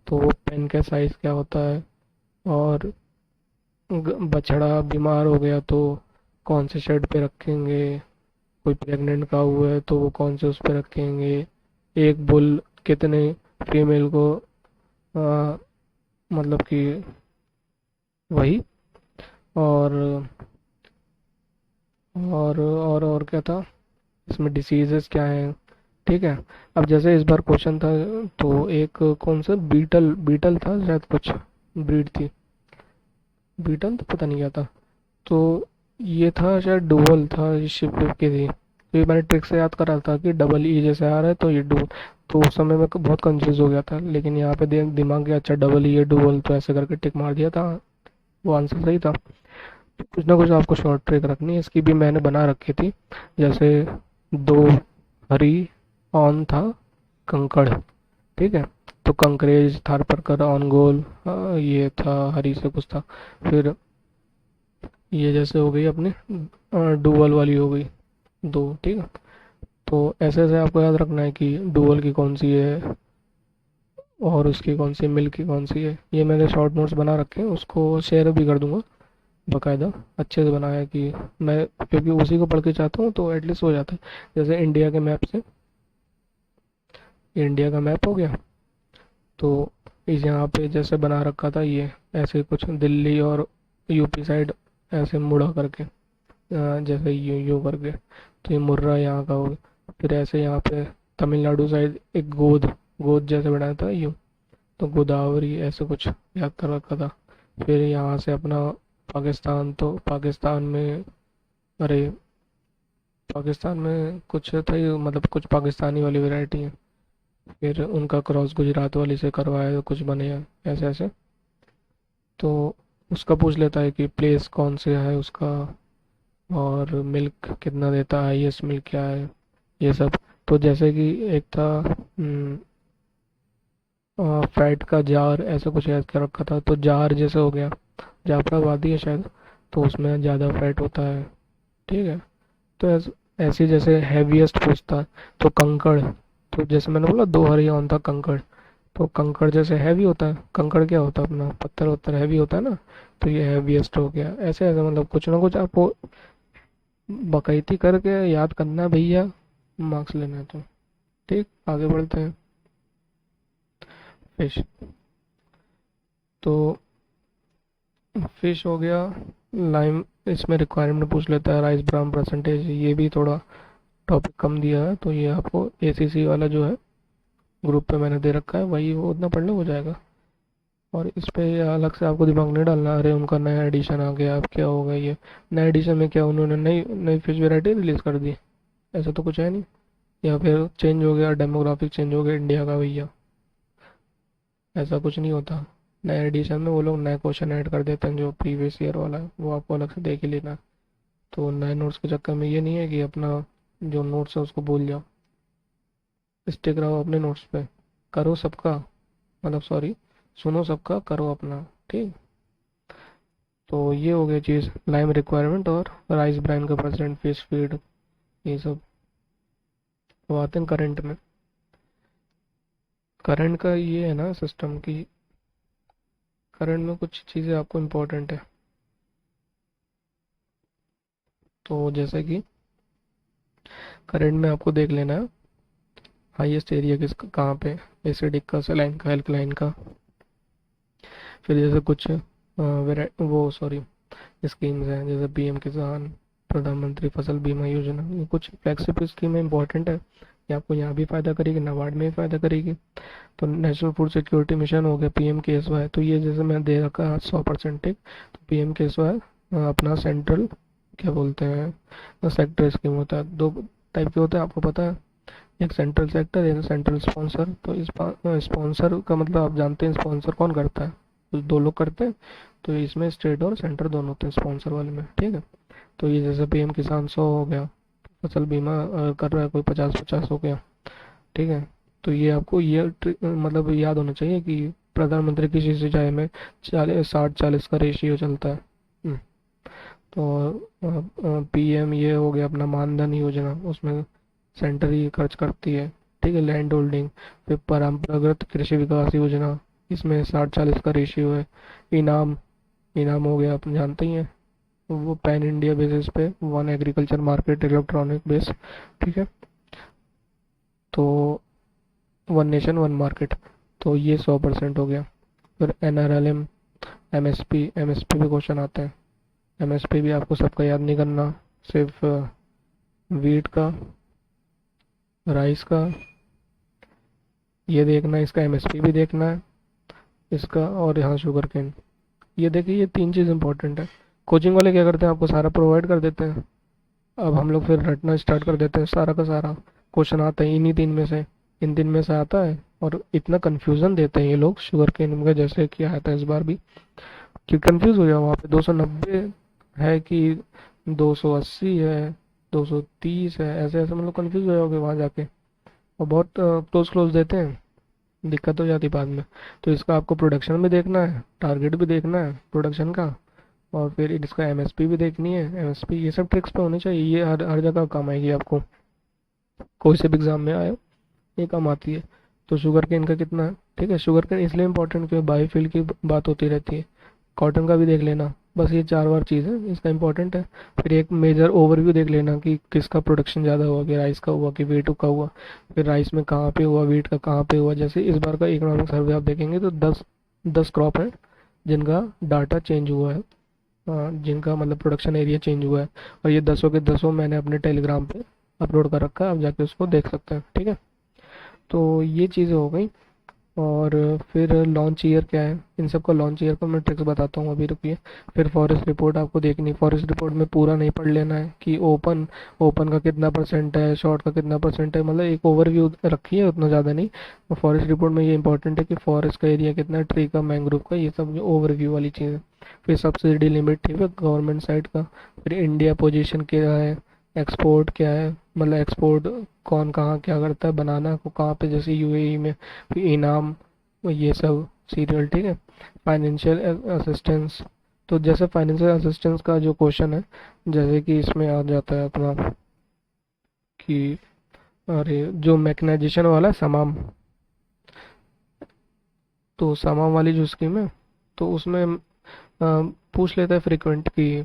[SPEAKER 1] तो वो पेन का साइज़ क्या होता है, और बछड़ा बीमार हो गया तो कौन से शेड पे रखेंगे, कोई प्रेग्नेंट काऊ है तो वो कौन से उस पे रखेंगे, एक बुल कितने फीमेल को आ, मतलब कि वही। और और क्या था इसमें, डिसीजेस क्या हैं, ठीक है। अब जैसे इस बार क्वेश्चन था, तो एक कौन सा बीटल, बीटल था शायद, कुछ ब्रीड थी, बीटल तो पता नहीं क्या था। तो ये था शायद डुअल था, ये शिप विप की थी, तो ये मैंने ट्रिक से याद कर रहा था कि डबल ई जैसे आ रहा है तो ये डुअल। तो उस समय मैं बहुत कंफ्यूज हो गया था, लेकिन यहाँ पे दिमाग गया, अच्छा डबल ई है डुअल, तो ऐसे करके टिक मार दिया था, वो आंसर सही था। तो कुछ ना कुछ आपको शॉर्ट ट्रिक रखनी है, इसकी भी मैंने बना रखी थी। जैसे दो हरी ऑन था कंकड़, ठीक है, तो कंकरेज थार पर कर ऑन गोल, ये था हरी से कुछ था। फिर ये जैसे हो गई अपनी डुअल वाली हो गई दो, ठीक है। तो ऐसे ऐसे आपको याद रखना है कि डुअल की कौन सी है और उसकी कौन सी मिल्क की कौन सी है। ये मैंने शॉर्ट नोट्स बना रखे हैं, उसको शेयर भी कर दूंगा बाकायदा, अच्छे से बनाया है कि मैं, क्योंकि उसी को पढ़ के चाहता हूँ तो एटलीस्ट हो जाता है। जैसे इंडिया के मैप से, इंडिया का मैप हो गया, तो इस यहाँ पे जैसे बना रखा था ये, ऐसे कुछ दिल्ली और यूपी साइड ऐसे मुड़ा करके, जैसे यू करके, तो ये मुर्रा यहाँ का हो गया। फिर ऐसे यहाँ पे तमिलनाडु साइड एक गोद, गोद जैसे बनाया था यूँ, तो गोदावरी ऐसे कुछ याद कर रखा था। फिर यहाँ से अपना पाकिस्तान, तो पाकिस्तान में, अरे पाकिस्तान में कुछ था ही, मतलब कुछ पाकिस्तानी वाली वैरायटी है, फिर उनका क्रॉस गुजरात वाली से करवाया तो कुछ बने हैं ऐसे ऐसे। तो उसका पूछ लेता है कि प्लेस कौन से है उसका, और मिल्क कितना देता है, हाईएस्ट मिल्क क्या है, ये सब। तो जैसे कि एक था फैट का जार, ऐसा कुछ याद कर रखा था, तो जार जैसे हो गया, जाफराबादी है शायद, तो उसमें ज़्यादा फैट होता है, ठीक है। तो ऐसे जैसे हैवीएस्ट पूछता है, तो कंकड़, तो जैसे मैंने बोला दो हरी ऑन था कंकड़, तो कंकड़ जैसे हैवी होता है, कंकड़ क्या होता है अपना पत्थर वत्थर हैवी होता है ना, तो ये हैवीएस्ट हो गया। ऐसे ऐसे मतलब कुछ ना कुछ आपको बकैती करके याद करना है भैया, मार्क्स लेना है तो। ठीक, आगे बढ़ते हैं। फिश, तो फिश हो गया। लाइम, इसमें रिक्वायरमेंट पूछ लेता है, राइस ब्राउन परसेंटेज, ये भी थोड़ा टॉपिक कम दिया है, तो ये आपको एसीसी वाला जो है ग्रुप पे मैंने दे रखा है, वही वो उतना पढ़ लो हो जाएगा। और इस पे अलग से आपको दिमाग नहीं डालना, अरे उनका नया एडिशन आ गया अब क्या होगा ये, नया एडिशन में क्या उन्होंने नई नई फिश वैरायटी रिलीज़ कर दी, ऐसा तो कुछ है नहीं। या फिर चेंज हो गया, डेमोग्राफिक चेंज हो गया इंडिया का भैया, ऐसा कुछ नहीं होता। नए एडिशन में वो लोग नए क्वेश्चन ऐड कर देते हैं, जो प्रीवियस ईयर वाला है वो आपको अलग से देख ही लेना है। तो नए नोट्स के चक्कर में ये नहीं है कि अपना जो नोट्स है उसको भूल जाओ, स्टिक रहो अपने नोट्स पे, करो सबका, मतलब सॉरी, सुनो सबका करो अपना, ठीक। तो ये हो गया चीज़, लाइम रिक्वायरमेंट और राइस ब्राइन का परसेंट, फिश फीड, ये सब। वो आते हैं करंट में। करंट का ये है ना सिस्टम की, करंट में कुछ चीज़ें आपको इम्पोर्टेंट है। तो जैसे कि करंट में आपको देख लेना है हाईएस्ट एरिया किस कहाँ पे, एसिडिक का, सलाइन का, एल्कलाइन का। फिर जैसे कुछ वो सॉरी स्कीम्स हैं, जैसे पीएम किसान, प्रधानमंत्री फसल बीमा योजना, ये कुछ फ्लैगशिप स्कीम इंपॉर्टेंट है, ये आपको यहाँ भी फ़ायदा करेगी, नाबार्ड में भी फ़ायदा करेगी। तो नेशनल फूड सिक्योरिटी मिशन हो गया, पीएम केएसवाई, तो ये जैसे मैं दे रखा है 100%, ठीक। तो पीएम केएसवाई अपना सेंट्रल, क्या बोलते हैं, सेक्टर स्कीम होता है, दो टाइप के होते हैं आपको पता है, एक सेंट्रल सेक्टर, एक सेंट्रल स्पॉन्सर। तो इस स्पॉन्सर का मतलब आप जानते हैं स्पॉन्सर कौन करता है, तो दो लोग करते हैं। तो इसमें स्टेट और सेंटर दोनों होते हैं स्पॉन्सर वाले में, ठीक है। तो ये जैसे पीएम किसान 100 हो गया, फसल बीमा कर रहा है कोई 50-50 हो गया, ठीक है। तो ये आपको ये मतलब याद होना चाहिए कि प्रधानमंत्री कृषि सिंचाई में 40-60-40 का रेशियो चलता है। हम्म, तो पीएम ये हो गया अपना मानधन योजना, उसमें सेंटर ही खर्च करती है, ठीक है, लैंड होल्डिंग। फिर परंपरागत कृषि विकास योजना, इसमें 60-40 का रेशियो है। इनाम, इनाम हो गया अपन जानते ही हैं, वो पैन इंडिया बेसिस पे, one agriculture market electronic base, ठीक है। तो वन नेशन वन मार्केट, तो ये 100% हो गया। फिर एनआरएलएम, एमएसपी भी क्वेश्चन आते हैं। एमएसपी भी आपको सबका याद नहीं करना, सिर्फ वीट का, राइस का, ये देखना, इसका एमएसपी भी देखना है इसका, और यहाँ शुगर केन। ये देखिए ये तीन चीज़ इंपॉर्टेंट है। कोचिंग वाले क्या करते हैं, आपको सारा प्रोवाइड कर देते हैं। अब हम लोग फिर रटना स्टार्ट कर देते हैं, सारा का सारा क्वेश्चन आता है इन्हीं 3 में से, इन 3 में से आता है। और इतना कन्फ्यूज़न देते हैं ये लोग शुगर केन में, जैसे कि आया था इस बार भी, कि कंफ्यूज हो जाओ। वहाँ पे 290 है कि 280 है, 230 है, ऐसे ऐसे मतलब कंफ्यूज हो जाओगे वहाँ जाके। और बहुत क्लोज क्लोज देते हैं, दिक्कत हो जाती बाद में। तो इसका आपको प्रोडक्शन भी देखना है, टारगेट भी देखना है प्रोडक्शन का, और फिर इसका एमएसपी भी देखनी है। एमएसपी ये सब ट्रिक्स पे होनी चाहिए, ये हर हर जगह काम आएगी आपको, कोई से भी एग्जाम में आए ये काम आती है। तो शुगर केन का कितना है, ठीक है। शुगर केन इसलिए इंपॉर्टेंट क्योंकि बायोफिल की बात होती रहती है। कॉटन का भी देख लेना, बस ये 4 बार चीज़ है इसका इंपॉर्टेंट है। फिर एक मेजर ओवरव्यू देख लेना कि किसका प्रोडक्शन ज़्यादा हुआ, कि राइस का हुआ कि वीट का हुआ। फिर राइस में कहाँ पे हुआ, वीट का कहाँ पे हुआ। जैसे इस बार का इकोनॉमिक सर्वे आप देखेंगे तो 10 क्रॉप है जिनका डाटा चेंज हुआ है, जिनका मतलब प्रोडक्शन एरिया चेंज हुआ है। और ये 10 के 10 मैंने अपने टेलीग्राम पे अपलोड कर रखा है, आप जाके उसको देख सकते हैं, ठीक है। तो ये चीज़ें हो गई। और फिर लॉन्च ईयर क्या है, इन सब का लॉन्च ईयर का मैं ट्रिक्स बताता हूँ, अभी रुकिए। फिर फॉरेस्ट रिपोर्ट आपको देखनी, फॉरेस्ट रिपोर्ट में पूरा नहीं पढ़ लेना है कि ओपन ओपन का कितना परसेंट है, शॉर्ट का कितना परसेंट है, मतलब एक ओवरव्यू रखी है, उतना ज़्यादा नहीं। और फॉरेस्ट रिपोर्ट में ये इंपॉर्टेंट है कि फॉरेस्ट का एरिया कितना है, ट्री का, मैंग्रोव का, ये सब जो ओवरव्यू वाली चीज़ है। फिर सब्सिडी लिमिट, ठीक है, गवर्नमेंट साइड का। फिर इंडिया पोजीशन क्या है, एक्सपोर्ट क्या है, मतलब एक्सपोर्ट कौन कहाँ क्या करता है, बनाना को कहाँ पे, जैसे यूएई में। फिर इनाम, ये सब सीरियल, ठीक है। फाइनेंशियल असिस्टेंस, तो जैसे फाइनेंशियल असिस्टेंस का जो क्वेश्चन है, जैसे कि इसमें आ जाता है अपना कि अरे जो मैकेनाइजेशन वाला है, समाम, तो समाम वाली जो स्कीम है, तो उसमें पूछ लेता है फ्रिक्वेंट कि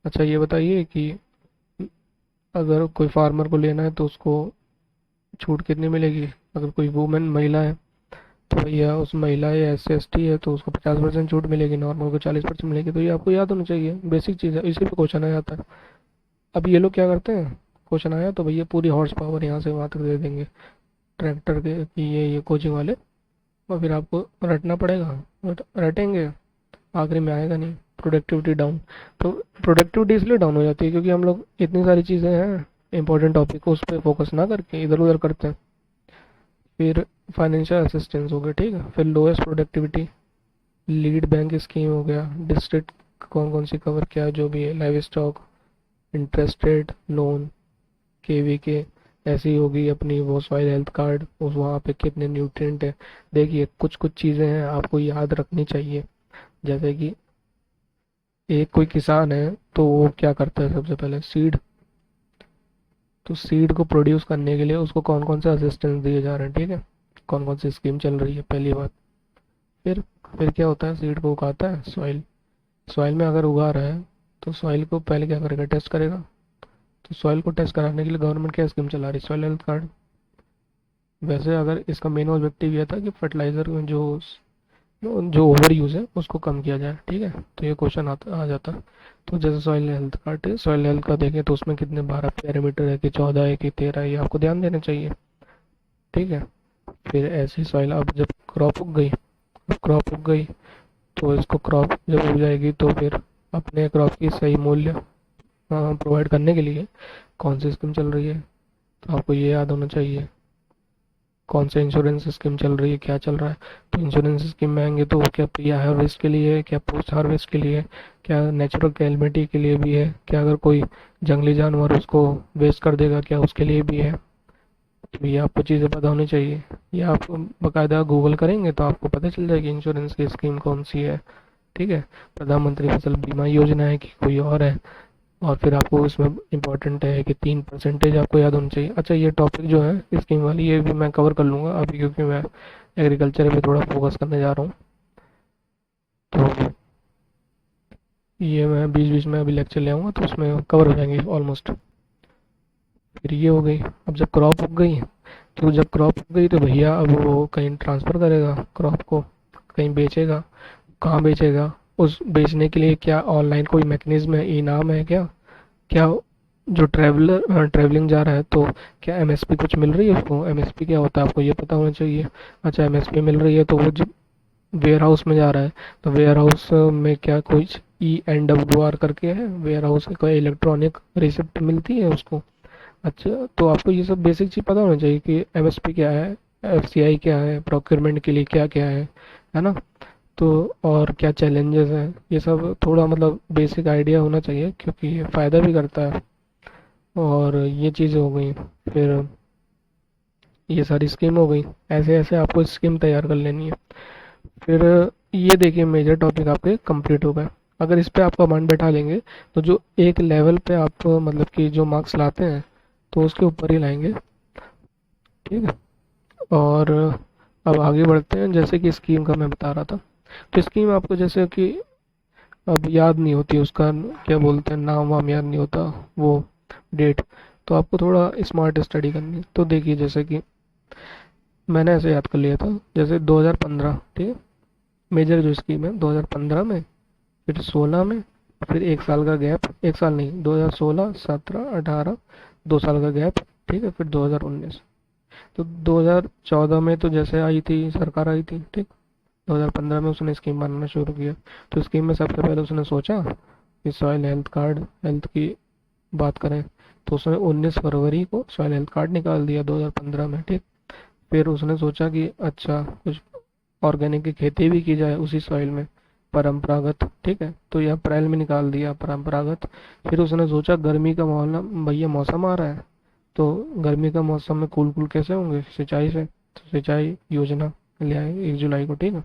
[SPEAKER 1] अच्छा ये बताइए कि अगर कोई फार्मर को लेना है तो उसको छूट कितनी मिलेगी। अगर कोई वुमेन महिला है तो भैया उस महिला या SC ST है तो उसको 50% छूट मिलेगी, नॉर्मल को 40% मिलेगी। तो ये आपको याद होना चाहिए, बेसिक चीज़ है, इसी पे क्वेश्चन आ जाता है। अब ये लोग क्या करते हैं, क्वेश्चन आया तो भैया पूरी हॉर्स पावर यहाँ से वहाँ तक दे देंगे ट्रैक्टर के कि ये कोचिंग वाले। और फिर आपको रटना पड़ेगा, रटेंगे, आखिरी में आएगा नहीं, प्रोडक्टिविटी डाउन। तो प्रोडक्टिविटी इसलिए डाउन हो जाती है क्योंकि हम लोग इतनी सारी चीज़ें हैं इंपॉर्टेंट टॉपिक को उस पर फोकस ना करके इधर उधर करते हैं। फिर फाइनेंशियल असिस्टेंस हो गया, ठीक है। फिर lowest productivity, lead bank scheme हो गया, डिस्ट्रिक्ट कौन कौन सी कवर क्या जो भी है, live stock, interest rate, loan, KVK, ऐसी होगी अपनी वो सॉइल हेल्थ कार्ड, उस वहाँ पे कितने न्यूट्रिएंट है। देखिए कुछ कुछ चीज़ें हैं आपको याद रखनी चाहिए। जैसे कि एक कोई किसान है तो वो क्या करता है, सबसे पहले सीड, तो सीड को प्रोड्यूस करने के लिए उसको कौन कौन से असिस्टेंस दिए जा रहे हैं, ठीक है, कौन कौन सी स्कीम चल रही है, पहली बात। फिर फिर क्या होता है, सीड को उगाता है सॉइल, सॉइल में अगर उगा रहा है तो सॉइल को पहले क्या करेगा, टेस्ट करेगा। तो सॉइल को टेस्ट कराने के लिए गवर्नमेंट क्या स्कीम चला रही है, सॉइल हेल्थ कार्ड। वैसे अगर इसका मेन ऑब्जेक्टिव ये था कि फर्टिलाइज़र में जो जो ओवर यूज़ है उसको कम किया जाए, ठीक है। तो ये क्वेश्चन आता आ जाता है। तो जैसे सॉइल हेल्थ कार्ड है, सॉइल हेल्थ का देखें तो उसमें कितने 12 पैरामीटर है कि 14 है कि 13 है, ये आपको ध्यान देना चाहिए, ठीक है। फिर ऐसी सॉइल, अब जब क्रॉप उग गई, क्रॉप उग गई तो इसको क्रॉप जब उग जाएगी तो फिर अपने क्रॉप की सही मूल्य प्रोवाइड करने के लिए कौन सी स्कीम चल रही है, तो आपको ये याद होना चाहिए। कौन सा इंश्योरेंस स्कीम चल रही है, क्या चल रहा है। तो इंश्योरेंस स्कीम में आएंगे तो क्या प्री हार्वेस्ट के लिए है, क्या पोस्ट हार्वेस्ट के लिए है, क्या नेचुरल कैलमिटी के लिए भी है, क्या अगर कोई जंगली जानवर उसको वेस्ट कर देगा क्या उसके लिए भी है। तो ये आपको चीज़ें पता होनी चाहिए। ये आप बाकायदा गूगल करेंगे तो आपको पता चल जाएगी इंश्योरेंस की स्कीम कौन सी है, ठीक है। प्रधानमंत्री फसल बीमा योजना है कि कोई और है। और फिर आपको इसमें इम्पोर्टेंट है कि 3% आपको याद होना चाहिए। अच्छा ये टॉपिक जो है स्कीम वाली ये भी मैं कवर कर लूँगा अभी, क्योंकि मैं एग्रीकल्चर पे थोड़ा फोकस करने जा रहा हूँ। तो ये मैं बीच बीच में अभी लेक्चर ले आऊँगा तो उसमें कवर हो जाएंगे ऑलमोस्ट। फिर ये हो गई। अब जब क्रॉप उग गई, तो जब क्रॉप उग गई तो भैया अब वो कहीं ट्रांसफ़र करेगा क्रॉप को, कहीं बेचेगा, कहाँ बेचेगा। उस बेचने के लिए क्या ऑनलाइन कोई मैकेनिज्म है, इनाम है क्या, क्या जो ट्रैवलिंग जा रहा है तो क्या MSP कुछ मिल रही है उसको, MSP क्या होता है आपको ये पता होना चाहिए। अच्छा MSP मिल रही है तो वो जब वेयर हाउस में जा रहा है तो वेयर हाउस में क्या कुछ ENWR करके है, वेयर हाउस का इलेक्ट्रॉनिक रिसिप्ट मिलती है उसको। अच्छा, तो आपको ये सब बेसिक चीज़ पता होना चाहिए कि MSP क्या है, FCI क्या है, प्रोक्योरमेंट के लिए क्या क्या है ना। तो और क्या चैलेंजेस हैं, ये सब थोड़ा मतलब बेसिक आइडिया होना चाहिए, क्योंकि ये फ़ायदा भी करता है। और ये चीज़ें हो गई। फिर ये सारी स्कीम हो गई। ऐसे ऐसे आपको स्कीम तैयार कर लेनी है। फिर ये देखिए मेजर टॉपिक आपके कंप्लीट हो गए। अगर इस पे आप कमांड बैठा लेंगे तो जो एक लेवल पे आप मतलब कि जो मार्क्स लाते हैं तो उसके ऊपर ही लाएंगे। ठीक है। और अब आगे बढ़ते हैं, जैसे कि स्कीम का मैं बता रहा था। तो स्कीम आपको जैसे कि अब याद नहीं होती, उसका क्या बोलते हैं, नाम वाम याद नहीं होता, वो डेट। तो आपको थोड़ा स्मार्ट स्टडी करनी है। तो देखिए जैसे कि मैंने ऐसे याद कर लिया था, जैसे 2015, ठीक है। मेजर जो स्कीम है 2015 में, फिर 16 में, फिर एक साल का गैप, एक साल नहीं, 2016, 17, 18, 2 साल का गैप। ठीक है, फिर 2019। तो 2014 में तो जैसे आई थी सरकार आई थी, ठीक। 2015 में उसने स्कीम बनाना शुरू किया। तो स्कीम में सबसे पहले उसने सोचा कि सॉइल हेल्थ कार्ड, हेल्थ की बात करें तो उसने 19 फरवरी को सॉइल हेल्थ कार्ड निकाल दिया 2015 में, ठीक। फिर उसने सोचा कि अच्छा कुछ ऑर्गेनिक की खेती भी की जाए उसी सॉइल में, परंपरागत, ठीक है। तो ये अप्रैल में निकाल दिया परंपरागत। फिर उसने सोचा गर्मी का माहौल, भैया मौसम आ रहा है, तो गर्मी का मौसम में कूल कूल कैसे होंगे, सिंचाई से, तो सिंचाई योजना ले आए 1 जुलाई को, ठीक है।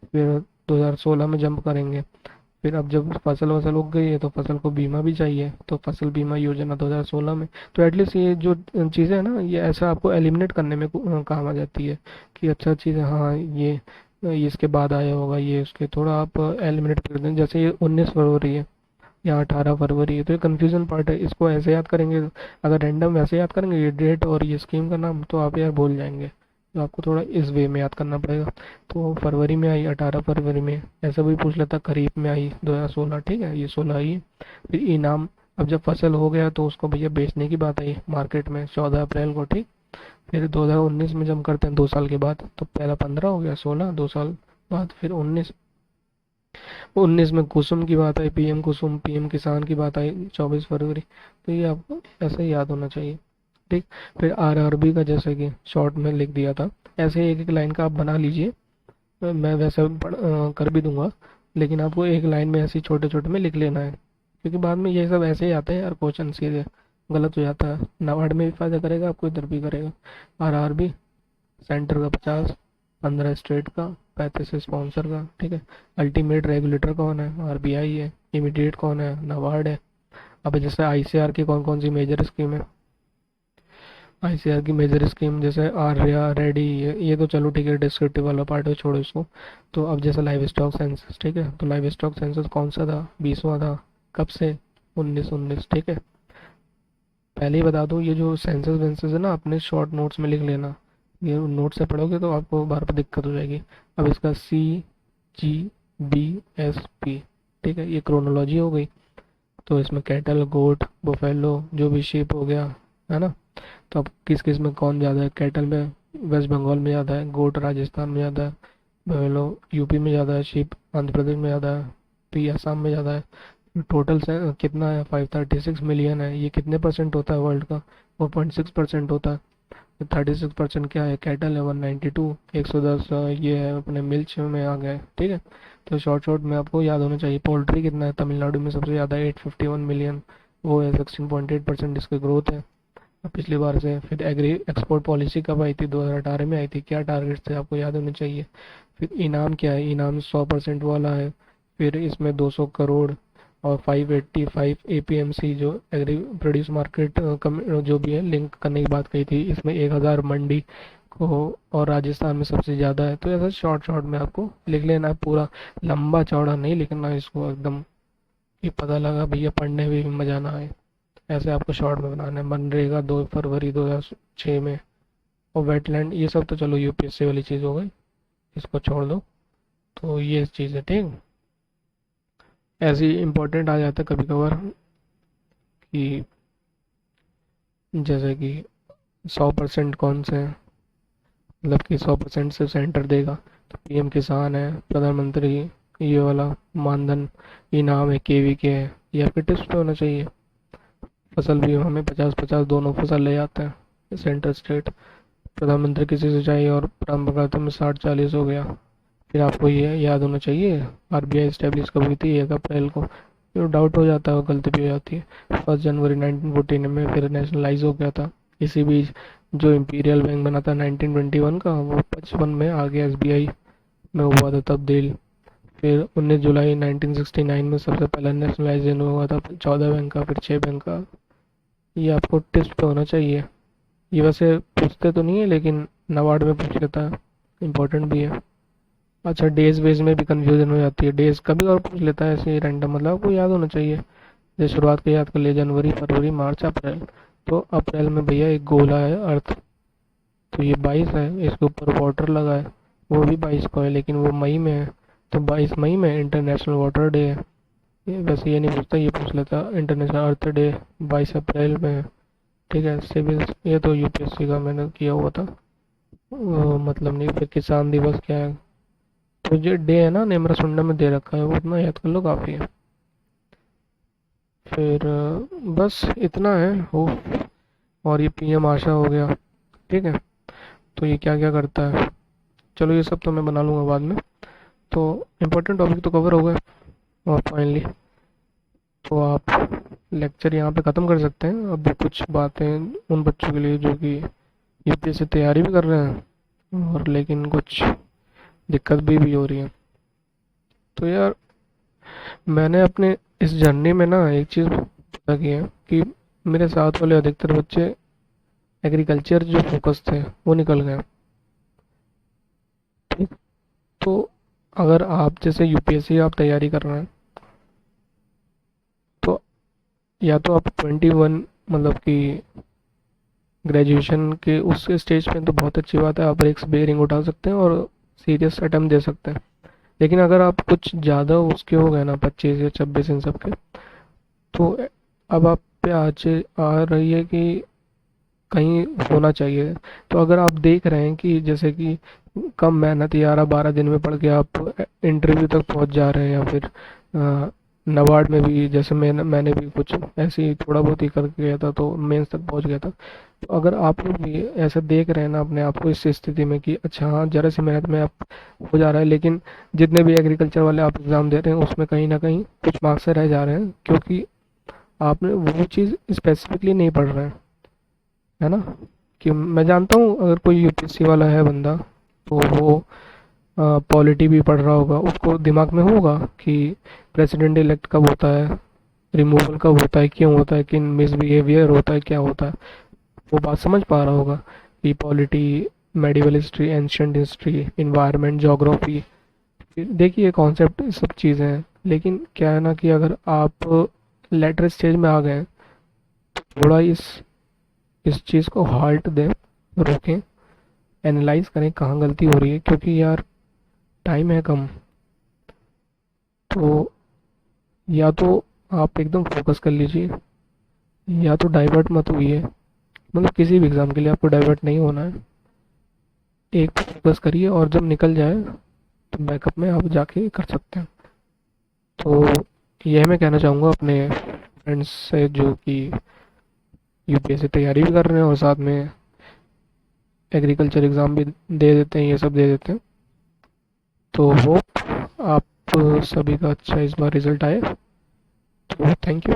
[SPEAKER 1] फिर 2016 में जंप करेंगे। फिर अब जब फसल वसल उग गई है तो फसल को बीमा भी चाहिए, तो फसल बीमा योजना 2016 में। तो एटलीस्ट ये जो चीज़ें हैं ना, ये ऐसा आपको एलिमिनेट करने में काम आ जाती है कि अच्छा चीज़ है, हाँ ये इसके बाद आया होगा, ये उसके थोड़ा आप एलिमिनेट कर दें। जैसे ये 19 फरवरी है या 18 फरवरी है, तो ये कन्फ्यूजन पार्ट है, इसको ऐसे याद करेंगे। अगर रैंडम वैसे याद करेंगे ये डेट और ये स्कीम का नाम, तो आप यार भूल जाएंगे। तो आपको थोड़ा इस वे में याद करना पड़ेगा। तो फरवरी में आई, 18 फरवरी में, ऐसा भी पूछ लेता खरीफ में आई 2016, ठीक है, ये 16 आई है। फिर इनाम, अब जब फसल हो गया तो उसको भैया बेचने की बात आई मार्केट में 14 अप्रैल को, ठीक। फिर 2019 में जब करते हैं 2 साल के बाद, तो पहला 15 हो गया, 16 2 साल बाद, फिर 19 में कुसुम की बात आई, PM कुसुम, PM किसान की बात आई 24 फरवरी। तो ये आपको ऐसे ही याद होना चाहिए, ठीक। फिर RRB का जैसे कि शॉर्ट में लिख दिया था, ऐसे एक एक लाइन का आप बना लीजिए। मैं वैसे कर भी दूंगा, लेकिन आपको एक लाइन में ऐसे छोटे छोटे में लिख लेना है, क्योंकि बाद में ये सब ऐसे ही आते हैं यार, क्वेश्चन सीधे गलत हो जाता है। नाबार्ड में भी फायदा करेगा आपको, इधर भी करेगा। RRB सेंटर का 50, 15 स्टेट का, 35 स्पॉन्सर का, ठीक है। अल्टीमेट रेगुलेटर कौन है, RBI है। इमीडिएट कौन है, नाबार्ड है। अब जैसे ICR की कौन कौन सी मेजर स्कीम है, ICR की मेजर स्कीम जैसे आर्या, रेडी, ये तो चलो ठीक है, डिस्क्रिप्टिव वाला पार्ट है, छोड़ो इसको। तो अब जैसे लाइव स्टॉक सेंसस, ठीक है, तो लाइव स्टॉक सेंसस कौन सा था, 20वां था। कब से, 1919, ठीक है। पहले ही बता दूं, ये जो सेंसस वेंसस है ना, अपने शॉर्ट नोट्स में लिख लेना। ये नोट से पढ़ोगे तो आपको बार बार दिक्कत हो जाएगी। अब इसका CGBSP, ठीक है, ये क्रोनोलॉजी हो गई। तो इसमें कैटल, गोट, बुफेलो, जो भी शीप हो गया, है ना। तो अब किस किस में कौन ज़्यादा है, कैटल में वेस्ट बंगाल में ज़्यादा है, गोट राजस्थान में ज़्यादा है, बुफेलो यूपी में ज़्यादा है, शीप आंध्र प्रदेश में ज़्यादा है, पी असम में ज़्यादा है। टोटल से कितना है, 536 मिलियन है। ये कितने परसेंट होता है वर्ल्ड का, 4.6% होता है। 36% क्या है, कैटल है 192, 110 ये है अपने मिल्च में आ गए, ठीक है। तो शॉर्ट शॉर्ट में आपको याद होना चाहिए। पोल्ट्री कितना है, तमिलनाडु में सबसे ज़्यादा है, 851 मिलियन, वो है 16.8% इसकी ग्रोथ है पिछली बार से। फिर एग्री एक्सपोर्ट पॉलिसी कब आई थी, 2018 में आई थी, क्या टारगेट थे आपको याद होने चाहिए। फिर इनाम क्या है, इनाम 100% वाला है। फिर इसमें 200 करोड़ और 585 APMC जो एग्री प्रोड्यूस मार्केट जो भी है लिंक करने की बात कही थी, इसमें 1000 मंडी को, और राजस्थान में सबसे ज़्यादा है। तो ऐसा शॉर्ट शॉर्ट में आपको लिख लेना है, पूरा लंबा चौड़ा नहीं लिखना इसको एकदम, कि पता लगा भैया पढ़ने में भी मज़ा ना आए। ऐसे आपको शॉर्ट में बनाना है। मनरेगा 2 फरवरी 2006 में। और वेटलैंड ये सब तो चलो UPSC वाली चीज़ हो गई, इसको छोड़ दो। तो ये चीज़ है, ठीक। ऐसे ही इम्पोर्टेंट आ जाता है कभी कभार कि जैसे कि 100% कौन से हैं, मतलब कि 100% से सेंटर देगा। तो PM किसान है, प्रधानमंत्री ये वाला मानधन इनाम है, केवी के है, ये आपके टिप्स पे होना चाहिए। फसल बीमा में 50-50 दोनों फसल ले जाते हैं सेंटर स्टेट। प्रधानमंत्री कृषि सिंचाई और परंपरागत में 60-40 हो गया। फिर आपको ये याद होना चाहिए आरबीआई इस्टेब्लिश कब हुई थी, 1 अप्रैल को। फिर डाउट हो जाता है, गलती भी हो जाती है। 1 जनवरी 1914 में फिर नेशनलाइज हो गया था। इसी बीच जो इंपीरियल बैंक बना था 1921 का, वो 55 में आगे एसबीआई में हुआ था तब्दील। फिर 19 जुलाई 1969 में सबसे पहला नेशनलाइजेशन हुआ था 14 बैंक का, फिर 6 बैंक का। ये आपको टिप्स पे होना चाहिए। ये वैसे पूछते तो नहीं है, लेकिन नाबार्ड में पूछ लेता है, इम्पोर्टेंट भी है। अच्छा, डेज वेज में भी कंफ्यूजन हो जाती है, डेज कभी और पूछ लेता है ऐसे ही रैंडम, मतलब आपको याद होना चाहिए। जैसे शुरुआत के याद कर लिए, जनवरी, फरवरी, मार्च, अप्रैल। तो अप्रैल में भैया एक गोला है अर्थ, तो ये 22 है, इसके ऊपर वाटर लगा है, वो भी 22 को है, लेकिन वो मई में है। तो 22 मई में इंटरनेशनल वाटर डे है। ये वैसे ये नहीं पूछता, ये पूछ लेता इंटरनेशनल अर्थ डे 22 अप्रैल में है। ठीक है, सिविल ये तो यूपीएससी का मैंने किया हुआ था, मतलब नहीं। फिर किसान दिवस क्या है, तो जो डे है ना नेमरा सुंडा में दे रखा है, वो उतना याद कर लो, काफ़ी है। फिर बस इतना है हो। और ये पीएम आशा हो गया। ठीक है, तो ये क्या क्या करता है, चलो ये सब तो मैं बना लूँगा बाद में। तो इम्पोर्टेंट टॉपिक तो कवर हो गए। और फाइनली तो आप लेक्चर यहाँ पे ख़त्म कर सकते हैं। अब कुछ बातें उन बच्चों के लिए जो कि यूपीएससी तैयारी भी कर रहे हैं और लेकिन कुछ दिक्कत भी हो रही है। तो यार, मैंने अपने इस जर्नी में ना एक चीज़ पता की है कि मेरे साथ वाले अधिकतर बच्चे एग्रीकल्चर जो फोकस थे वो निकल गए। ठीक, तो अगर आप जैसे यूपीएससी आप तैयारी कर रहे हैं, तो या तो आप 21 मतलब कि ग्रेजुएशन के उस स्टेज पे तो बहुत अच्छी बात है, आप रिस्क बेयरिंग उठा सकते हैं और सीरियस अटेम्प्ट दे सकते हैं। लेकिन अगर आप कुछ ज़्यादा उसके हो गए ना, 25 या 26 इन सब के, तो अब आप पे आज आ रही है कि कहीं होना चाहिए। तो अगर आप देख रहे हैं कि जैसे कि कम मेहनत 11-12 दिन में पढ़ के आप इंटरव्यू तक पहुंच जा रहे हैं, या फिर नबार्ड में भी जैसे मैंने भी कुछ ऐसे ही थोड़ा बहुत ही करके गया था, तो मेंस तक पहुंच गया था। तो अगर आप लोग भी ऐसा देख रहे हैं ना अपने आप को इस स्थिति में कि अच्छा हाँ, ज़रा सी मेहनत में आप हो जा रहा है, लेकिन जितने भी एग्रीकल्चर वाले आप एग्ज़ाम दे रहे हैं उसमें कहीं ना कहीं कुछ मार्क्स से रह जा रहे हैं, क्योंकि आपने वो चीज़ स्पेसिफिकली नहीं पढ़ रहे हैं, है ना। कि मैं जानता हूँ अगर कोई यूपीएससी वाला है बंदा, तो वो पॉलिटी भी पढ़ रहा होगा, उसको दिमाग में होगा कि प्रेसिडेंट इलेक्ट कब होता है, रिमूवल कब होता है, क्यों होता है, किन मिसबिहेवियर होता है, क्या होता है, वो बात समझ पा रहा होगा कि polity, medieval history, ancient history, environment, geography. देखिए कॉन्सेप्ट सब चीज़ें हैं, लेकिन क्या है ना कि अगर आप लेटर स्टेज में आ गए, थोड़ा इस चीज़ को हाल्ट दें, रोकें, एनालाइज करें कहाँ गलती हो रही है, क्योंकि यार टाइम है कम। तो या तो आप एकदम फोकस कर लीजिए, या तो डाइवर्ट मत हुई, मतलब किसी भी एग्ज़ाम के लिए आपको डाइवर्ट नहीं होना है। एक पे फोकस करिए और जब निकल जाए तो बैकअप में आप जाके कर सकते हैं। तो यह मैं कहना चाहूँगा अपने फ्रेंड्स से जो कि यूपीएससी तैयारी भी कर रहे हैं और साथ में एग्रीकल्चर एग्ज़ाम भी दे देते हैं, ये सब दे देते हैं। तो होप आप सभी का अच्छा इस बार रिजल्ट आए। तो थैंक यू।